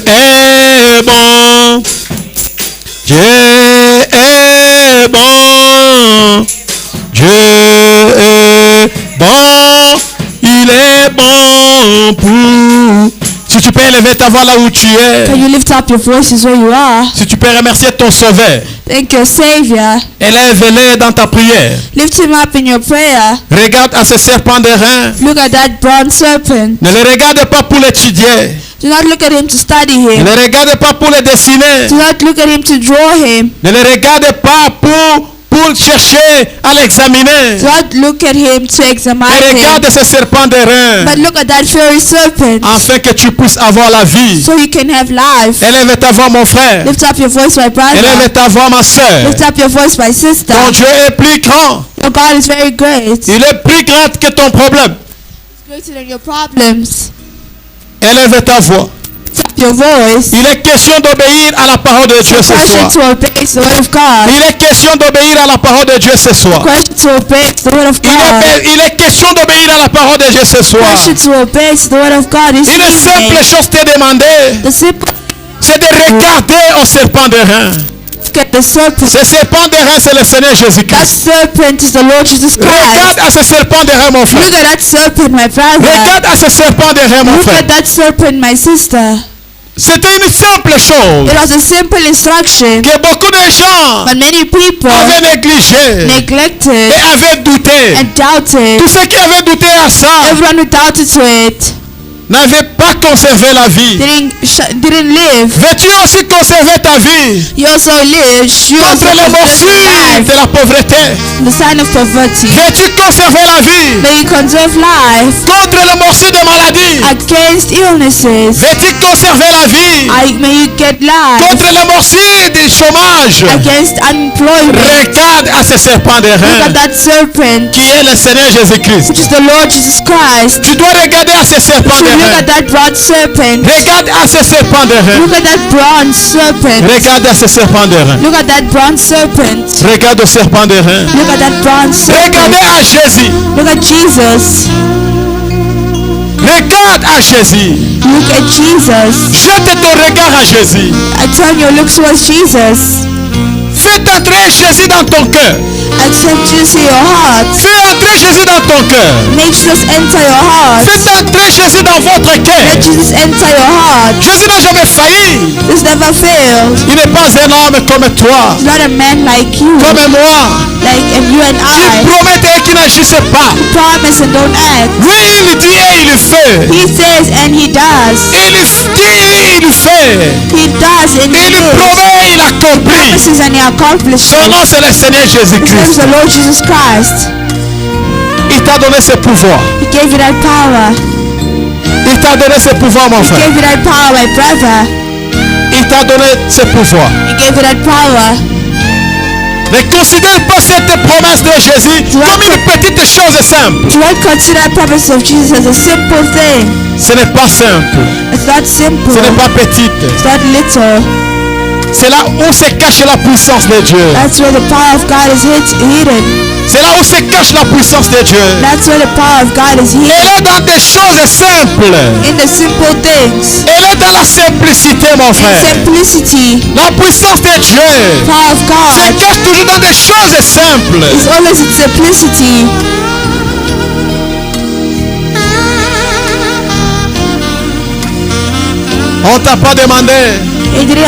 Speaker 1: est bon. Dieu est bon. Dieu est bon. Il est bon pour. Si tu peux élever ta voix là où tu es.
Speaker 2: Can you lift up your voices where you are?
Speaker 1: Si tu peux remercier ton Sauveur.
Speaker 2: Thank your Savior.
Speaker 1: Élève-le dans ta prière.
Speaker 2: Lift him up in your prayer.
Speaker 1: Regarde à ce serpent d'airain.
Speaker 2: Look at that bronze serpent.
Speaker 1: Ne le regarde pas pour l'étudier.
Speaker 2: Do not look at him to study
Speaker 1: Ne
Speaker 2: him.
Speaker 1: le regarde pas pour le dessiner.
Speaker 2: Do not look at him to draw him.
Speaker 1: Ne le regarde pas pour chercher à l'examiner.
Speaker 2: Do not look at him to examine
Speaker 1: Mais
Speaker 2: him.
Speaker 1: regarde ce serpent d'airain.
Speaker 2: But look at that fiery serpent.
Speaker 1: Afin que tu puisses avoir la vie.
Speaker 2: So you can have life.
Speaker 1: Élève ta voix, mon frère.
Speaker 2: Lift up your voice, my brother.
Speaker 1: Élève ta voix, ma soeur.
Speaker 2: Lift up your voice, my sister.
Speaker 1: Ton Dieu est plus grand.
Speaker 2: Your God is very great.
Speaker 1: Il est plus grand que ton problème.
Speaker 2: Greater than your problems.
Speaker 1: Élève ta voix.
Speaker 2: Lift up your voice.
Speaker 1: Il est question d'obéir à la parole de Dieu ce
Speaker 2: Question
Speaker 1: soir.
Speaker 2: to obey the word of God.
Speaker 1: Il est question d'obéir à la parole de Dieu ce soir.
Speaker 2: Question to obey the word of God.
Speaker 1: Il est question d'obéir à la parole de Dieu ce soir.
Speaker 2: Question to obey the word of God is
Speaker 1: Une simple chose t'est demandée,
Speaker 2: the simple
Speaker 1: c'est de regarder au serpent d'airain.
Speaker 2: look at the serpent.
Speaker 1: Ce serpent d'airain, c'est le Seigneur
Speaker 2: That
Speaker 1: Jésus-Christ.
Speaker 2: serpent is the Lord Jesus
Speaker 1: Regarde
Speaker 2: Christ.
Speaker 1: à ce serpent d'airain, mon frère.
Speaker 2: Look at that serpent, my brother.
Speaker 1: Regarde à ce serpent d'airain, mon
Speaker 2: Look
Speaker 1: frère.
Speaker 2: at that serpent, my sister.
Speaker 1: C'était une simple chose
Speaker 2: It was a simple instruction,
Speaker 1: que beaucoup de gens
Speaker 2: but many people
Speaker 1: avaient négligé
Speaker 2: neglected
Speaker 1: et avaient douté.
Speaker 2: and doubted.
Speaker 1: Tous ceux qui avaient douté à ça
Speaker 2: Everyone who doubted to it
Speaker 1: n'avaient pas conservé la vie.
Speaker 2: didn't live.
Speaker 1: Veux-tu aussi conserver ta vie
Speaker 2: You also live. You also
Speaker 1: contre les morsures
Speaker 2: life,
Speaker 1: de la pauvreté?
Speaker 2: the sign of poverty.
Speaker 1: Veux-tu conserver la vie
Speaker 2: May you conserve life
Speaker 1: contre les morsures de maladie?
Speaker 2: against illnesses.
Speaker 1: Veux-tu conserver la vie
Speaker 2: May you get life
Speaker 1: contre les morsures du chômage?
Speaker 2: against unemployment.
Speaker 1: Regarde à ce serpent
Speaker 2: Look
Speaker 1: d'airain
Speaker 2: at that serpent,
Speaker 1: qui est le Seigneur Jésus-Christ.
Speaker 2: which is the Lord Jesus Christ.
Speaker 1: Tu dois regarder à ce serpent
Speaker 2: So look
Speaker 1: d'airain.
Speaker 2: at that bronze serpent.
Speaker 1: Regarde à ce serpent d'airain.
Speaker 2: Look at that bronze serpent.
Speaker 1: Regarde à ce serpent d'airain.
Speaker 2: Look at that bronze serpent.
Speaker 1: Regarde au serpent d'airain.
Speaker 2: Look at that bronze
Speaker 1: Regardez
Speaker 2: serpent.
Speaker 1: à Jésus.
Speaker 2: Look at Jesus.
Speaker 1: Regarde à Jésus.
Speaker 2: Look at Jesus.
Speaker 1: Jette ton regard à Jésus.
Speaker 2: I turn your looks towards Jesus.
Speaker 1: Fais entrer Jésus dans ton cœur.
Speaker 2: Accept Jesus in your heart.
Speaker 1: Fais entrer Jésus dans ton cœur.
Speaker 2: Make Jesus enter your heart.
Speaker 1: Faites entrer Jésus dans votre cœur.
Speaker 2: Let Jesus enter your heart.
Speaker 1: Jésus n'a jamais failli.
Speaker 2: This never failed.
Speaker 1: Il n'est pas un homme comme toi,
Speaker 2: He's not a man like you,
Speaker 1: comme moi,
Speaker 2: like and you and
Speaker 1: qui
Speaker 2: I.
Speaker 1: promet et qui n'agissait pas.
Speaker 2: Promise and don't act.
Speaker 1: Lui, il dit et il fait.
Speaker 2: He says and he does.
Speaker 1: Il dit et il fait.
Speaker 2: He does and he
Speaker 1: Il
Speaker 2: lives.
Speaker 1: promet et il accomplit.
Speaker 2: Promises and he accomplishes.
Speaker 1: Son nom, c'est le Seigneur
Speaker 2: His name is
Speaker 1: Jésus-Christ.
Speaker 2: the Lord Jesus Christ.
Speaker 1: Il t'a donné ce pouvoir.
Speaker 2: He gave you that power.
Speaker 1: Il t'a donné ce pouvoir, mon
Speaker 2: He
Speaker 1: frère.
Speaker 2: gave you that power, my brother.
Speaker 1: Il t'a donné ce pouvoir.
Speaker 2: He gave you that power.
Speaker 1: Ne considère pas cette promesse de Jésus comme une petite chose simple.
Speaker 2: Do not consider that promise of Jesus as a simple thing.
Speaker 1: Ce n'est pas simple.
Speaker 2: It's not simple.
Speaker 1: Ce n'est pas petite.
Speaker 2: It's not little.
Speaker 1: C'est là où se cache la puissance de Dieu.
Speaker 2: That's where the power of God is hidden.
Speaker 1: C'est là où se cache la puissance de Dieu.
Speaker 2: That's where the power of God is hidden.
Speaker 1: Elle est dans des choses simples.
Speaker 2: In the simple things.
Speaker 1: Elle est dans la simplicité, mon
Speaker 2: In
Speaker 1: frère.
Speaker 2: simplicity.
Speaker 1: La puissance de Dieu
Speaker 2: Power of
Speaker 1: se
Speaker 2: God
Speaker 1: cache toujours dans des choses simples.
Speaker 2: is always in simplicity.
Speaker 1: On t'a pas demandé
Speaker 2: He didn't